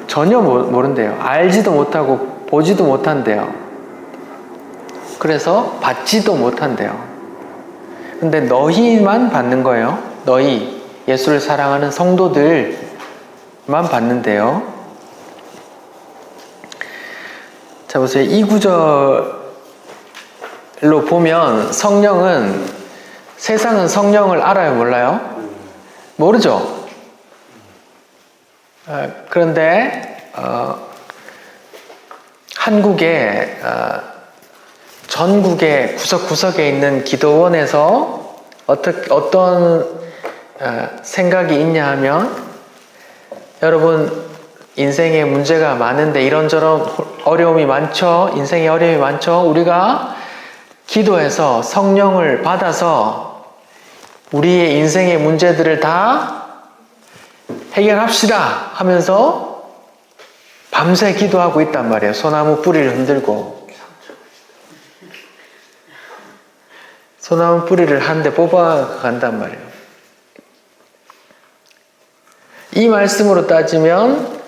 S1: 전혀 모른대요. 알지도 못하고 보지도 못한대요. 그래서 받지도 못한대요. 근데 너희만 받는 거예요. 너희, 예수를 사랑하는 성도들만 받는데요. 자, 보세요. 이 구절로 보면 세상은 성령을 알아요, 몰라요? 모르죠? 그런데 한국에 전국의 구석구석에 있는 기도원에서 어떤 생각이 있냐 하면, 여러분 인생에 문제가 많은데 이런저런 어려움이 많죠. 인생에 어려움이 많죠. 우리가 기도해서 성령을 받아서 우리의 인생의 문제들을 다 해결합시다 하면서 밤새 기도하고 있단 말이에요. 소나무 뿌리를 흔들고. 소나무 뿌리를 한 대 뽑아간단 말이에요. 이 말씀으로 따지면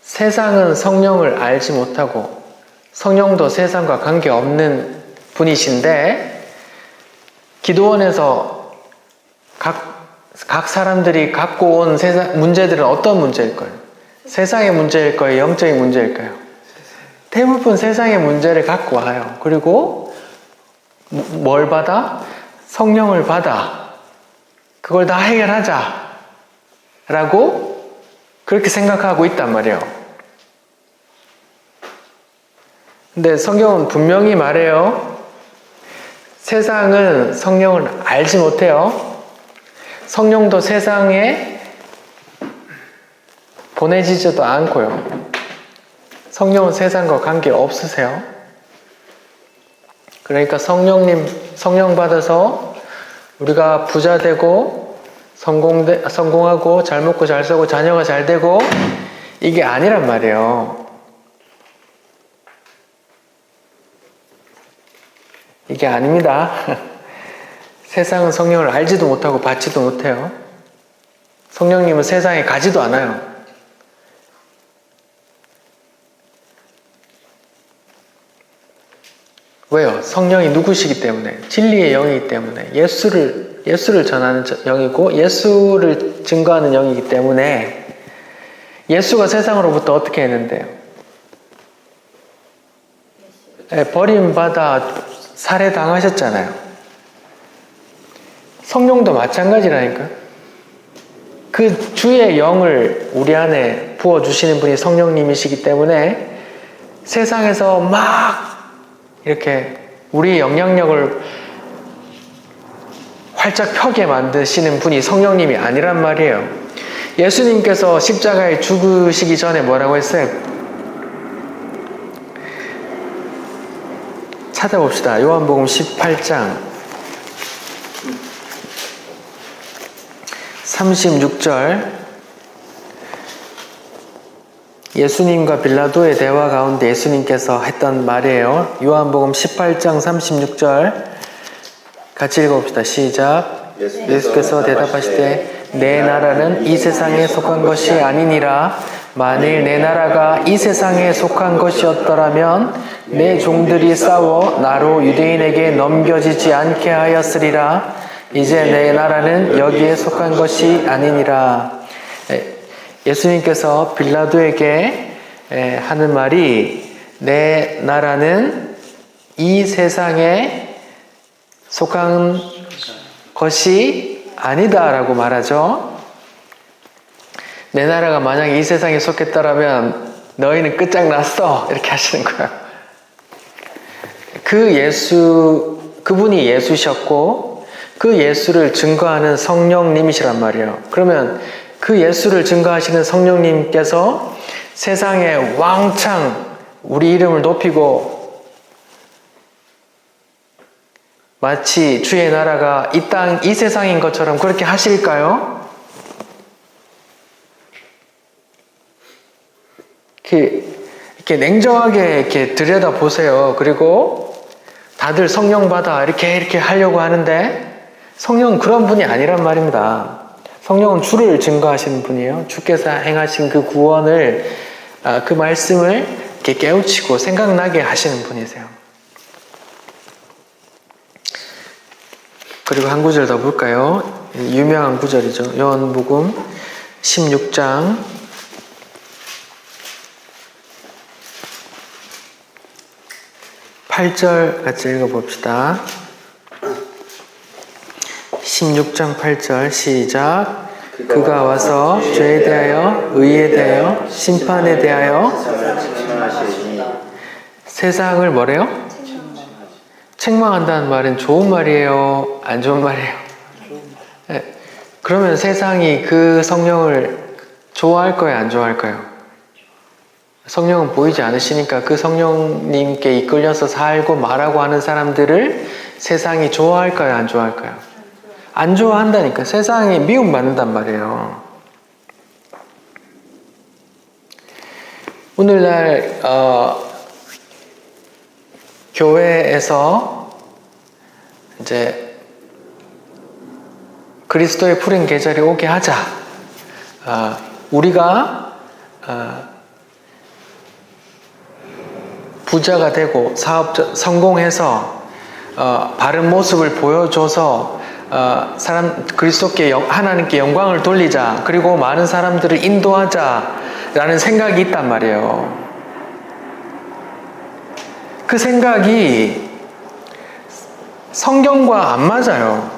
S1: 세상은 성령을 알지 못하고 성령도 세상과 관계없는 분이신데 기도원에서 각 사람들이 갖고 온 세상 문제들은 어떤 문제일까요? 세상의 문제일까요? 영적인 문제일까요? 대부분 세상의 문제를 갖고 와요. 그리고 뭘 받아? 성령을 받아. 그걸 다 해결하자 라고 그렇게 생각하고 있단 말이에요. 근데 성경은 분명히 말해요. 세상은 성령을 알지 못해요. 성령도 세상에 보내지지도 않고요. 성령은 세상과 관계 없으세요. 그러니까 성령 받아서 우리가 부자 되고 성공하고 잘 먹고 잘 살고 자녀가 잘 되고 이게 아니란 말이에요. 이게 아닙니다. 세상은 성령을 알지도 못하고 받지도 못해요. 성령님은 세상에 가지도 않아요. 왜요? 성령이 누구시기 때문에, 진리의 영이기 때문에, 예수를 전하는 영이고 예수를 증거하는 영이기 때문에 예수가 세상으로부터 어떻게 했는데요? 버림받아 살해당하셨잖아요. 성령도 마찬가지라니까. 그 주의 영을 우리 안에 부어주시는 분이 성령님이시기 때문에 세상에서 막 이렇게 우리의 영향력을 활짝 펴게 만드시는 분이 성령님이 아니란 말이에요. 예수님께서 십자가에 죽으시기 전에 뭐라고 했어요? 찾아봅시다. 요한복음 18장 36절. 예수님과 빌라도의 대화 가운데 예수님께서 했던 말이에요. 요한복음 18장 36절 같이 읽어봅시다. 시작. 예수께서 대답하시되 내 나라는 이 세상에 속한 것이 아니니라. 만일 내 나라가 이 세상에 속한 것이었더라면 내 종들이 싸워 나로 유대인에게 넘겨지지 않게 하였으리라. 이제 내 나라는 여기에 속한 것이 아니니라. 예수님께서 빌라도에게 하는 말이 내 나라는 이 세상에 속한 것이 아니다라고 말하죠. 내 나라가 만약에 이 세상에 속했더라면 너희는 끝장났어 이렇게 하시는 거예요. 그분이 예수셨고 그 예수를 증거하는 성령님이시란 말이에요. 그러면 그 예수를 증거하시는 성령님께서 세상에 왕창 우리 이름을 높이고 마치 주의 나라가 이 세상인 것처럼 그렇게 하실까요? 이렇게 냉정하게 이렇게 들여다보세요. 그리고 다들 성령 받아 이렇게 하려고 하는데 성령은 그런 분이 아니란 말입니다. 성령은 주를 증거하시는 분이에요. 주께서 행하신 그 구원을, 그 말씀을 이렇게 깨우치고 생각나게 하시는 분이세요. 그리고 한 구절 더 볼까요? 유명한 구절이죠. 요한복음 16장 8절 같이 읽어봅시다. 16장 8절 시작. 그가 와서 죄에 대하여 의에 대하여 심판에 대하여 세상을 뭐래요? 책망한다는 말은 좋은 말이에요? 안 좋은 말이에요? 네. 그러면 세상이 그 성령을 좋아할 거예요? 안 좋아할까요? 성령은 보이지 않으시니까 그 성령님께 이끌려서 살고 말하고 하는 사람들을 세상이 좋아할까요? 안 좋아할까요? 안 좋아한다니까. 세상이 미움받는단 말이에요. 오늘날 교회에서 이제 그리스도의 푸른 계절이 오게 하자. 우리가 부자가 되고 성공해서 바른 모습을 보여줘서 그리스도께 하나님께 영광을 돌리자. 그리고 많은 사람들을 인도하자라는 생각이 있단 말이에요. 그 생각이 성경과 안 맞아요.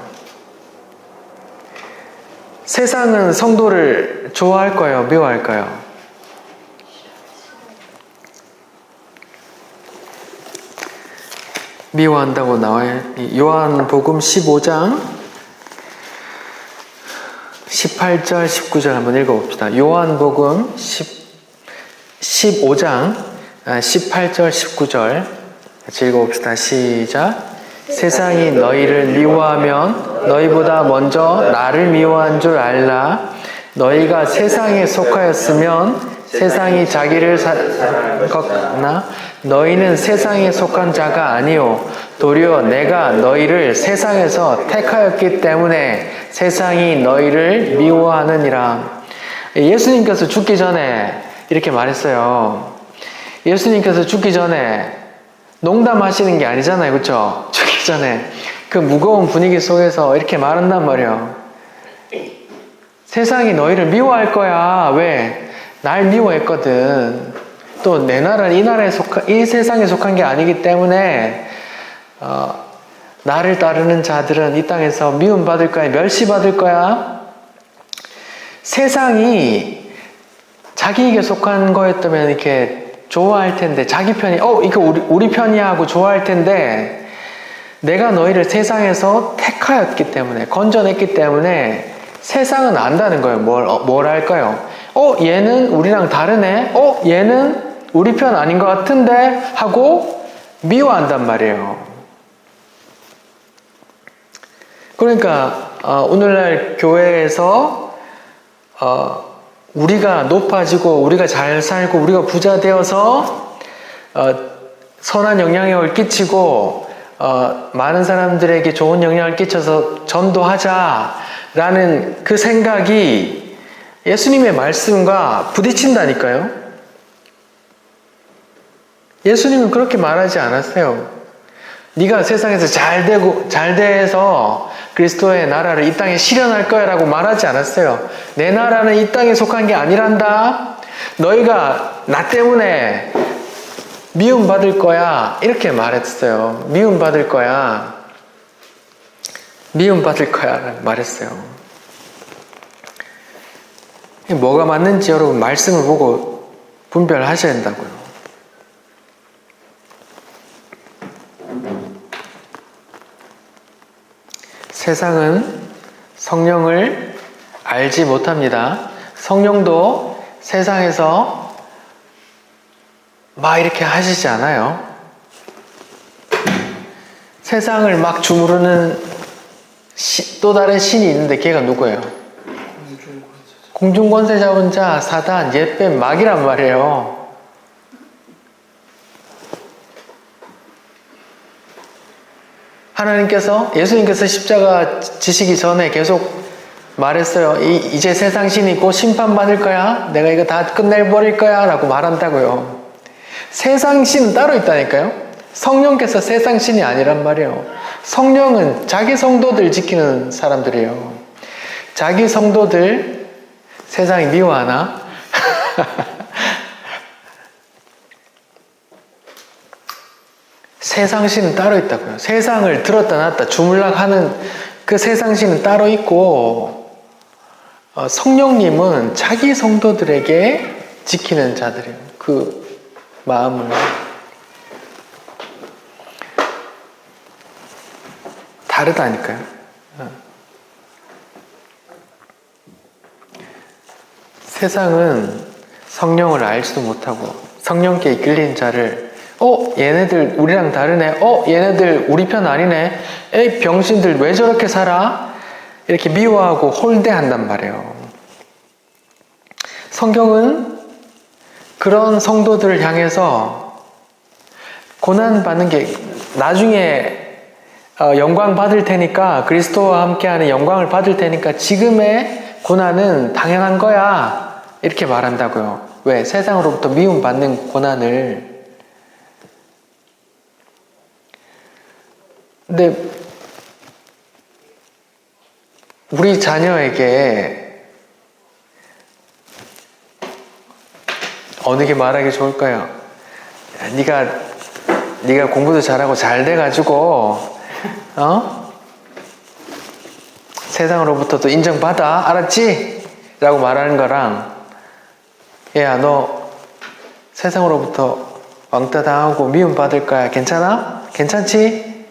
S1: 세상은 성도를 좋아할까요? 미워할까요? 미워한다고 나와요. 요한복음 15장 18절 19절 한번 읽어봅시다. 요한복음 15장 18절 19절 같이 읽어봅시다. 시작. 세상이 너희를 미워하면 너희보다 먼저 나를 미워한 줄 알라. 너희가 세상에 속하였으면 세상이 자기를 사랑하나 너희는 세상에 속한 자가 아니요 도리어 내가 너희를 세상에서 택하였기 때문에 세상이 너희를 미워하느니라. 예수님께서 죽기 전에 이렇게 말했어요. 예수님께서 죽기 전에 농담하시는 게 아니잖아요. 그렇죠? 죽기 전에 그 무거운 분위기 속에서 이렇게 말한단 말이에요. 세상이 너희를 미워할 거야. 왜? 날 미워했거든. 또 내 나라는 이 세상에 속한 게 아니기 때문에 나를 따르는 자들은 이 땅에서 미움받을 거야. 멸시받을 거야. 세상이 자기에게 속한 거였다면 이렇게 좋아할 텐데, 자기 편이 이거 우리 편이야 하고 좋아할 텐데, 내가 너희를 세상에서 택하였기 때문에, 건져냈기 때문에 세상은 안다는 거예요. 뭘 할까요? 얘는 우리랑 다르네? 얘는 우리 편 아닌 것 같은데? 하고 미워한단 말이에요. 그러니까 오늘날 교회에서 우리가 높아지고 우리가 잘 살고 우리가 부자 되어서 선한 영향력을 끼치고 많은 사람들에게 좋은 영향을 끼쳐서 전도하자라는 그 생각이 예수님의 말씀과 부딪힌다니까요. 예수님은 그렇게 말하지 않았어요. 네가 세상에서 잘 돼서 그리스도의 나라를 이 땅에 실현할 거야 라고 말하지 않았어요. 내 나라는 이 땅에 속한 게 아니란다. 너희가 나 때문에 미움받을 거야. 이렇게 말했어요. 미움받을 거야. 미움받을 거야. 말했어요. 뭐가 맞는지 여러분 말씀을 보고 분별하셔야 된다고요. 세상은 성령을 알지 못합니다. 성령도 세상에서 막 이렇게 하시지 않아요. 세상을 막 주무르는 또 다른 신이 있는데 걔가 누구예요? 공중권세 잡은 자, 사단, 옛뱀, 마귀란 말이에요. 예수님께서 십자가 지시기 전에 계속 말했어요. 이제 세상 신이 곧 심판받을 거야. 내가 이거 다 끝내버릴 거야. 라고 말한다고요. 세상 신은 따로 있다니까요. 성령께서 세상 신이 아니란 말이에요. 성령은 자기 성도들 지키는 사람들이에요. 자기 성도들 세상이 미워하나? 세상 신은 따로 있다고요. 세상을 들었다 놨다 주물락하는 그 세상 신은 따로 있고 성령님은 자기 성도들에게 지키는 자들이에요. 그 마음을. 다르다니까요. 세상은 성령을 알지도 못하고 성령께 이끌린 자를 얘네들 우리랑 다르네. 얘네들 우리 편 아니네. 에이 병신들 왜 저렇게 살아? 이렇게 미워하고 홀대한단 말이에요. 성경은 그런 성도들을 향해서 고난받는 게 나중에 영광 받을 테니까, 그리스도와 함께하는 영광을 받을 테니까 지금의 고난은 당연한 거야, 이렇게 말한다고요. 왜? 세상으로부터 미움받는 고난을. 근데 우리 자녀에게 어느 게 말하기 좋을까요? 네가 공부도 잘하고 잘 돼가지고 세상으로부터도 인정받아, 알았지? 라고 말하는 거랑, 야, 너 세상으로부터 왕따 당하고 미움받을 거야, 괜찮아? 괜찮지?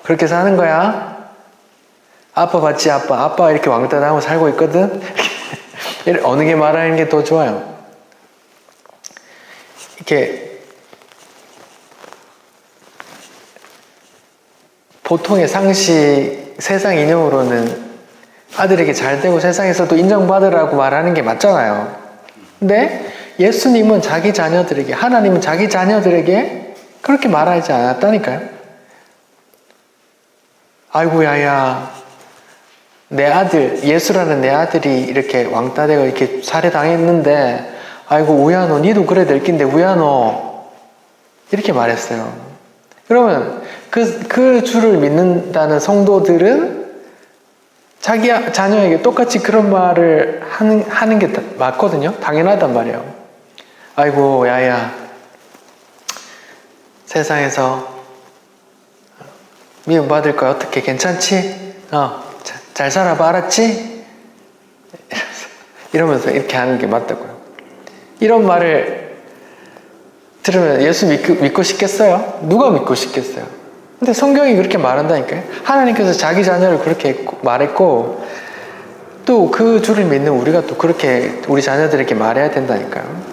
S1: 그렇게 사는 거야? 아빠 봤지? 아빠 이렇게 왕따 당하고 살고 있거든? 어느 게 말하는 게 더 좋아요? 이렇게 보통의 상식, 세상 이념으로는 아들에게 잘 되고 세상에서도 인정받으라고 말하는 게 맞잖아요. 근데 예수님은 자기 자녀들에게, 하나님은 자기 자녀들에게 그렇게 말하지 않았다니까요. 아이고, 야야, 내 아들, 예수라는 내 아들이 이렇게 왕따되고 이렇게 살해당했는데, 아이고, 우야노, 니도 그래 될 낀데, 우야노. 이렇게 말했어요. 그러면 그 주를 믿는다는 성도들은 자기 자녀에게 똑같이 그런 말을 하는 게 맞거든요. 당연하단 말이에요. 아이고, 야야, 세상에서 미움받을 거야. 어떻게 괜찮지? 잘 살아봐, 알았지? 이러면서 이렇게 하는 게 맞다고요. 이런 말을 들으면 예수 믿고 싶겠어요? 누가 믿고 싶겠어요? 근데 성경이 그렇게 말한다니까요. 하나님께서 자기 자녀를 그렇게 말했고, 또 그 주를 믿는 우리가 또 그렇게 우리 자녀들에게 말해야 된다니까요.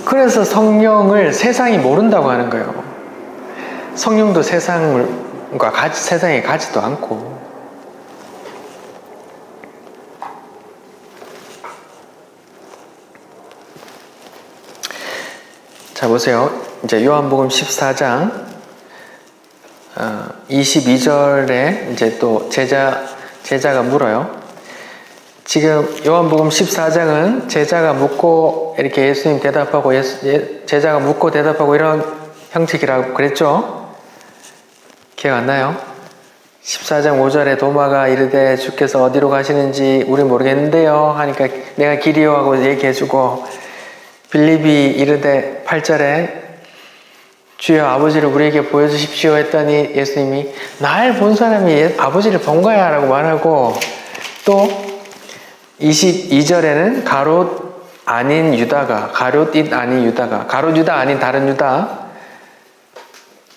S1: 그래서 성령을 세상이 모른다고 하는 거예요. 성령도 세상에 가지도 않고. 자, 보세요. 이제 요한복음 14장 22절에 이제 또 제자가 물어요. 지금 요한복음 14장은 제자가 묻고 이렇게 예수님 대답하고 제자가 묻고 대답하고 이런 형식이라고 그랬죠? 기억 안 나요? 14장 5절에 도마가 이르되 주께서 어디로 가시는지 우리 모르겠는데요 하니까 내가 길이요 하고 얘기해주고, 빌립이 이르되 8절에 주여 아버지를 우리에게 보여주십시오 했더니 예수님이 날 본 사람이 아버지를 본 거야 라고 말하고, 또 22절에는 가롯 아닌 유다가, 가롯잇 아닌 유다가, 가롯 유다 아닌 다른 유다,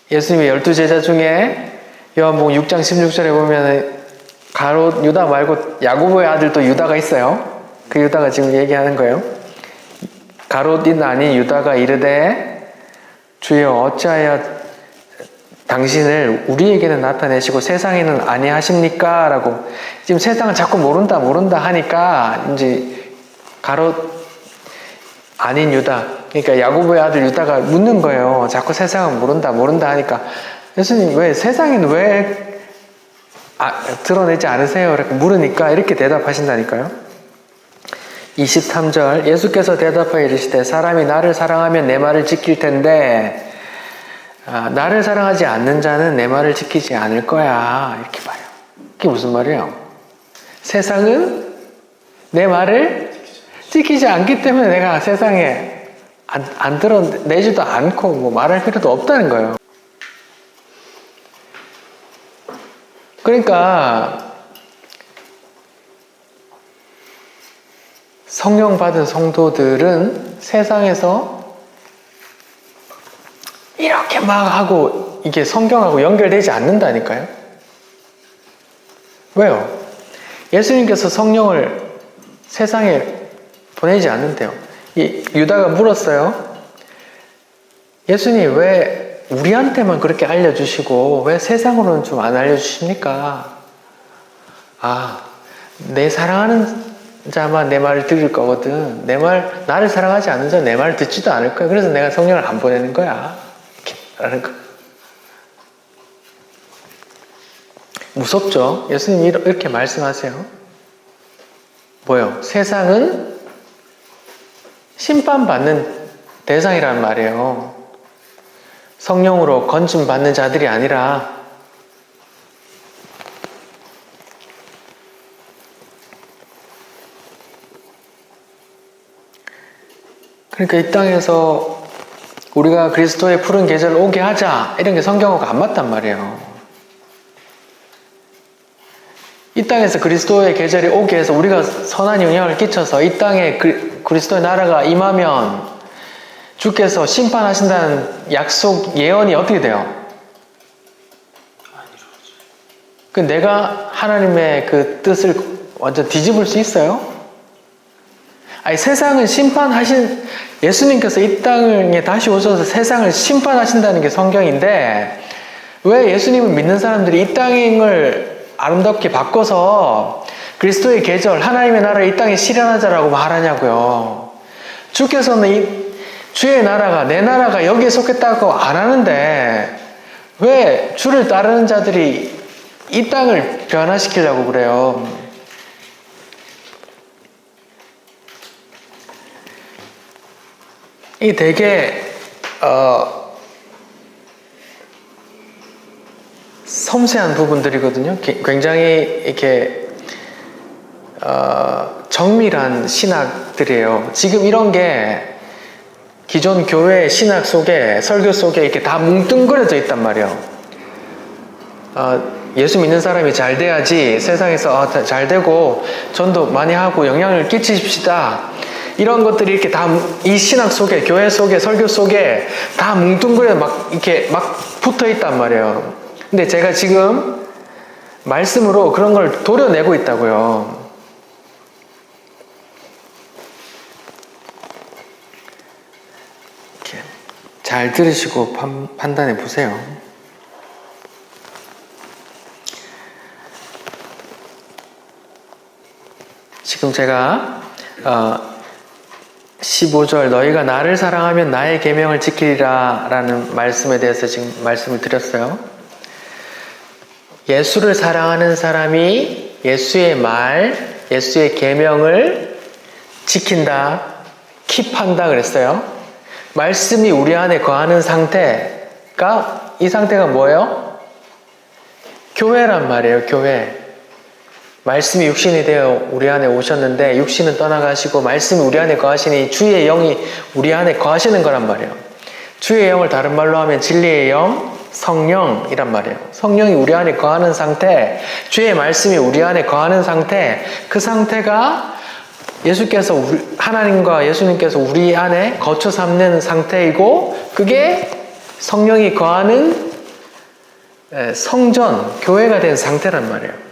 S1: 예수님의 12제자 중에 요한복음 6장 16절에 보면 가롯 유다 말고 야고보의 아들 또 유다가 있어요. 그 유다가 지금 얘기하는 거예요. 가롯잇 아닌 유다가 이르되 주여 어찌하여 당신을 우리에게는 나타내시고 세상에는 아니하십니까? 라고, 지금 세상은 자꾸 모른다 하니까 이제 가롯 아닌 유다, 그러니까 야고보의 아들 유다가 묻는 거예요. 자꾸 세상은 모른다 하니까 예수님 왜 세상에는 왜 드러내지 않으세요? 이렇게 물으니까 이렇게 대답하신다니까요. 23절 예수께서 대답하여 이르시되 사람이 나를 사랑하면 내 말을 지킬 텐데 나를 사랑하지 않는 자는 내 말을 지키지 않을 거야, 이렇게 말해요. 그게 무슨 말이에요? 세상은 내 말을 지키지 않기 때문에 내가 세상에 안 드러내지도 않고 뭐 말할 필요도 없다는 거예요. 그러니까 성령 받은 성도들은 세상에서 이렇게 막 하고 이게 성경하고 연결되지 않는다니까요. 왜요? 예수님께서 성령을 세상에 보내지 않는데요. 이 유다가 물었어요. 예수님 왜 우리한테만 그렇게 알려주시고 왜 세상으로는 좀 안 알려주십니까? 내 사랑하는 자만 내 말을 들을 거거든. 나를 사랑하지 않는 자 내 말을 듣지도 않을 거야. 그래서 내가 성령을 안 보내는 거야. 이렇게 말하는 거. 무섭죠? 예수님이 이렇게 말씀하세요. 뭐요? 세상은 심판받는 대상이란 말이에요. 성령으로 건짐받는 자들이 아니라 그러니까 이 땅에서 우리가 그리스도의 푸른 계절을 오게 하자 이런 게 성경하고 안 맞단 말이에요. 이 땅에서 그리스도의 계절이 오게 해서 우리가 선한 영향을 끼쳐서 이 땅에 그리스도의 나라가 임하면 주께서 심판하신다는 약속, 예언이 어떻게 돼요? 그 내가 하나님의 그 뜻을 완전 뒤집을 수 있어요? 세상을 심판하신, 예수님께서 이 땅에 다시 오셔서 세상을 심판하신다는 게 성경인데, 왜 예수님을 믿는 사람들이 이 땅을 아름답게 바꿔서 그리스도의 계절, 하나님의 나라를 이 땅에 실현하자라고 말하냐고요. 주께서는 주의 나라가, 내 나라가 여기에 속했다고 안 하는데 왜 주를 따르는 자들이 이 땅을 변화시키려고 그래요? 이 되게 섬세한 부분들이거든요. 굉장히 이렇게 정밀한 신학들이에요. 지금 이런 게 기존 교회 신학 속에, 설교 속에 이렇게 다 뭉뚱그려져 있단 말이에요. 예수 믿는 사람이 잘 돼야지 세상에서 잘 되고 전도 많이 하고 영향을 끼치십시다. 이런 것들이 이렇게 다 이 신학 속에, 교회 속에, 설교 속에 다 뭉뚱그려 이렇게 막 붙어 있단 말이에요. 근데 제가 지금 말씀으로 그런 걸 도려내고 있다고요. 이렇게 잘 들으시고 판단해 보세요. 지금 제가 15절 너희가 나를 사랑하면 나의 계명을 지키리라 라는 말씀에 대해서 지금 말씀을 드렸어요. 예수를 사랑하는 사람이 예수의 말, 예수의 계명을 지킨다, 킵한다 그랬어요. 말씀이 우리 안에 거하는 상태가, 이 상태가 뭐예요? 교회란 말이에요. 교회. 말씀이 육신이 되어 우리 안에 오셨는데 육신은 떠나가시고 말씀이 우리 안에 거하시니 주의 영이 우리 안에 거하시는 거란 말이에요. 주의 영을 다른 말로 하면 진리의 영, 성령이란 말이에요. 성령이 우리 안에 거하는 상태, 주의 말씀이 우리 안에 거하는 상태, 그 상태가 예수께서 하나님과 예수님께서 우리 안에 거처 삼는 상태이고, 그게 성령이 거하는 성전, 교회가 된 상태란 말이에요.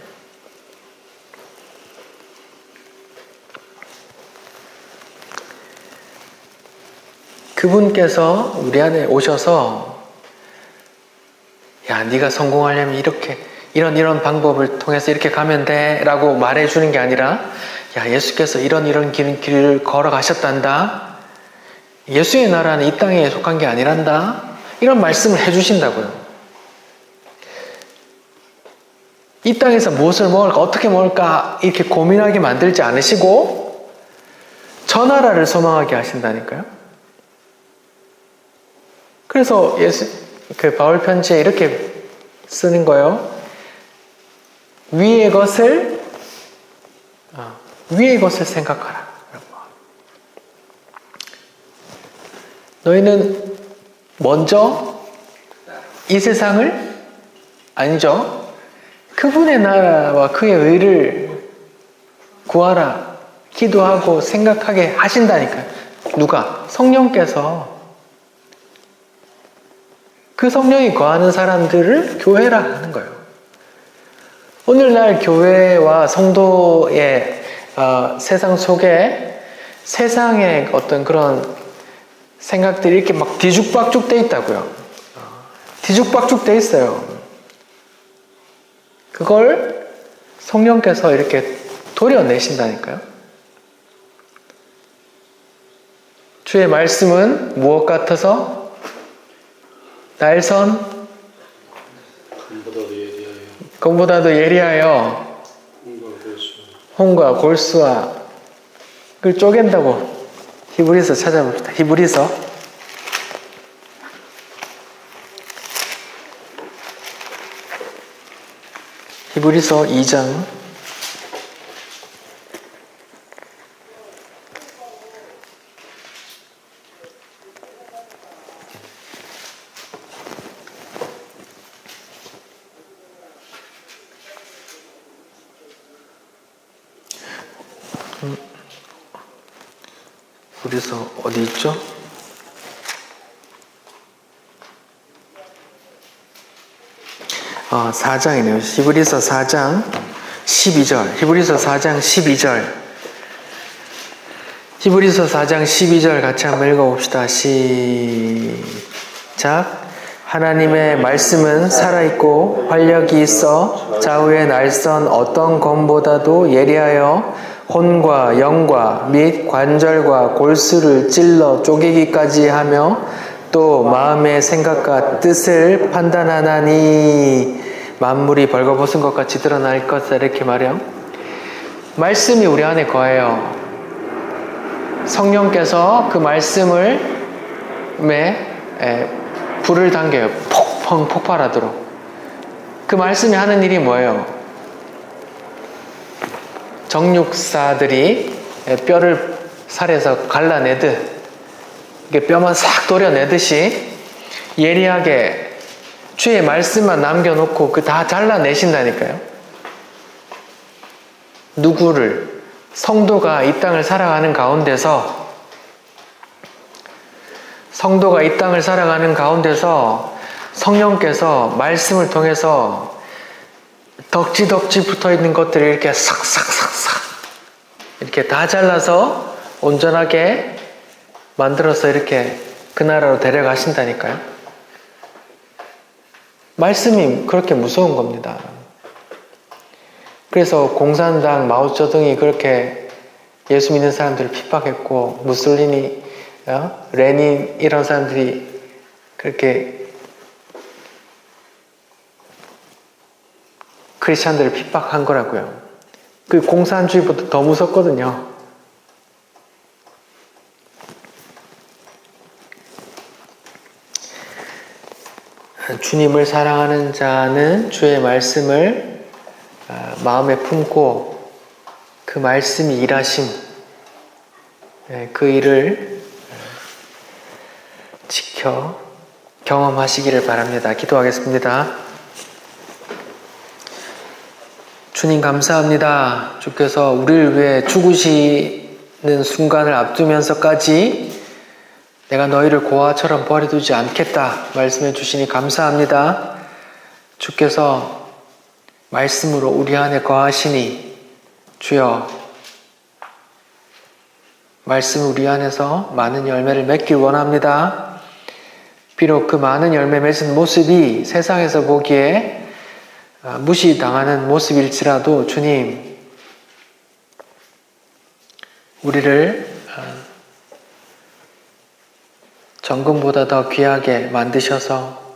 S1: 그분께서 우리 안에 오셔서 야, 네가 성공하려면 이렇게 이런 방법을 통해서 이렇게 가면 돼 라고 말해주는 게 아니라 야, 예수께서 이런 길을 걸어가셨단다. 예수의 나라는 이 땅에 속한 게 아니란다. 이런 말씀을 해주신다고요. 이 땅에서 무엇을 먹을까, 어떻게 먹을까 이렇게 고민하게 만들지 않으시고 저 나라를 소망하게 하신다니까요. 그래서 바울 편지에 이렇게 쓰는 거예요. 위의 것을 생각하라. 너희는 먼저 이 세상을 아니죠. 그분의 나라와 그의 의를 구하라. 기도하고 생각하게 하신다니까요. 누가? 성령께서. 그 성령이 거하는 사람들을 교회라 하는 거예요. 오늘날 교회와 성도의 세상 속에 세상의 어떤 그런 생각들이 이렇게 막 뒤죽박죽 돼 있다고요. 뒤죽박죽 돼 있어요. 그걸 성령께서 이렇게 도려내신다니까요. 주의 말씀은 무엇 같아서? 날선 금보다도 예리하여 홍과 골수와 그걸 쪼갠다고. 히브리서 찾아봅시다. 히브리서 2장 '히브리서 어디 있죠? 아, 4장이네요. 히브리서 4장 12절. 히브리서 4장 12절. 히브리서 4장 12절 같이 한번 읽어봅시다. 시작. 하나님의 말씀은 살아있고 활력이 있어 좌우의 날선 어떤 검보다도 예리하여 혼과 영과 및 관절과 골수를 찔러 쪼개기까지 하며 또 마음의 생각과 뜻을 판단하나니 만물이 벌거벗은 것 같이 드러날 것이다. 이렇게 말해요. 말씀이 우리 안에 거해요. 성령께서 그 말씀을 불을 당겨요. 폭발하도록. 그 말씀이 하는 일이 뭐예요? 정육사들이 뼈를 살에서 갈라내듯 이게 뼈만 싹 도려내듯이 예리하게 주의 말씀만 남겨놓고 그 다 잘라내신다니까요. 누구를? 성도가 이 땅을 살아가는 가운데서 성령께서 말씀을 통해서 덕지 붙어있는 것들을 이렇게 싹싹 이렇게 다 잘라서 온전하게 만들어서 이렇게 그 나라로 데려가신다니까요. 말씀이 그렇게 무서운 겁니다. 그래서 공산당 마오쩌둥이 그렇게 예수 믿는 사람들을 핍박했고, 무솔리니, 레닌 이런 사람들이 그렇게 크리스찬들을 핍박한 거라고요. 그 공산주의보다 더 무섭거든요. 주님을 사랑하는 자는 주의 말씀을 마음에 품고 그 말씀이 일하심, 그 일을 지켜 경험하시기를 바랍니다. 기도하겠습니다. 주님 감사합니다. 주께서 우리를 위해 죽으시는 순간을 앞두면서까지 내가 너희를 고아처럼 버려두지 않겠다 말씀해 주시니 감사합니다. 주께서 말씀으로 우리 안에 거하시니 주여 말씀 우리 안에서 많은 열매를 맺길 원합니다. 비록 그 많은 열매 맺은 모습이 세상에서 보기에 무시당하는 모습일지라도 주님 우리를 정금보다 더 귀하게 만드셔서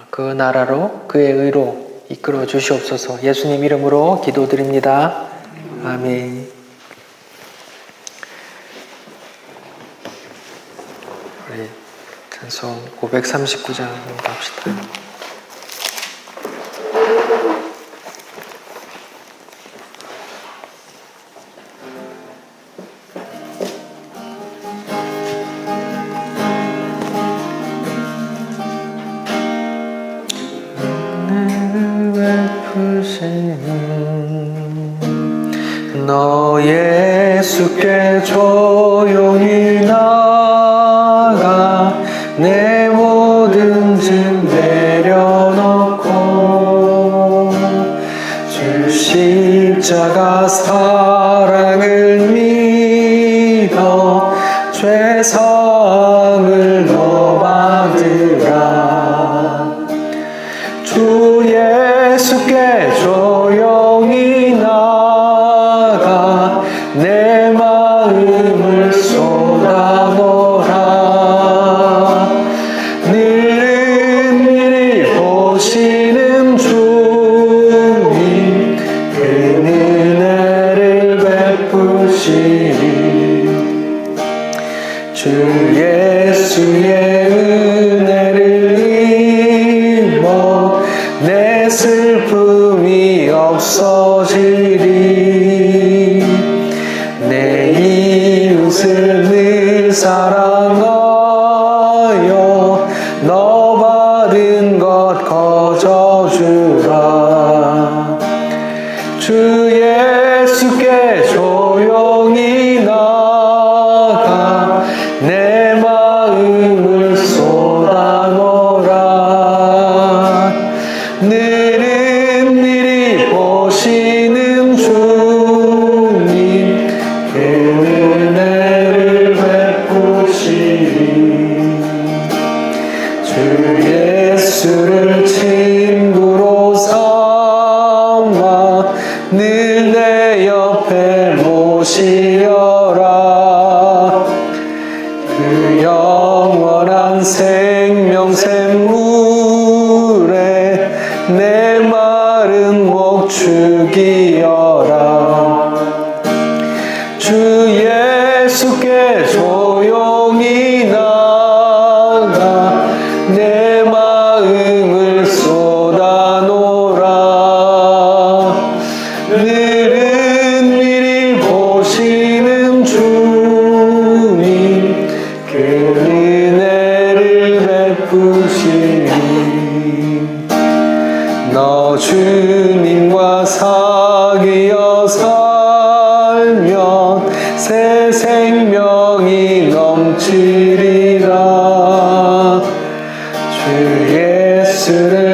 S1: 그 나라로 그의 의로 이끌어 주시옵소서. 예수님 이름으로 기도드립니다. 아멘. 우리 찬송 539장 한번 갑시다. 너 예수께 조용히 나가 내 모든 짐 내려놓고 주 십자가 사랑을 믿어 죄성을 너 받으라. 예수께 조용히 나가 내 마음을 쏟아놓으라. 늘은일이 보시는 주님 그 은혜를 베푸시리. 주 예수의 은혜를 입어 내 슬픔이 없어지리. 내 이웃을 늘 사랑하여 너 받은 것 거저주라. 주 예수께 조용히 나가 내 마음을 쏟아놓으라. 늘은일이 보시는 주님 그 은혜를 베푸시리. 주 예수를 친구로 삼아 늘 내 옆에 모시어라. 그 영원한 생명 샘물에 내 마른 목 죽이어라. 주 예수께 조용히 나가 내 마음을 쏟아놓으라. 늘은일이 보시는 주님 그 은혜를 베푸시리. 너 주님과 사귀어 살면 새 생명이 넘치리라. 주 예수를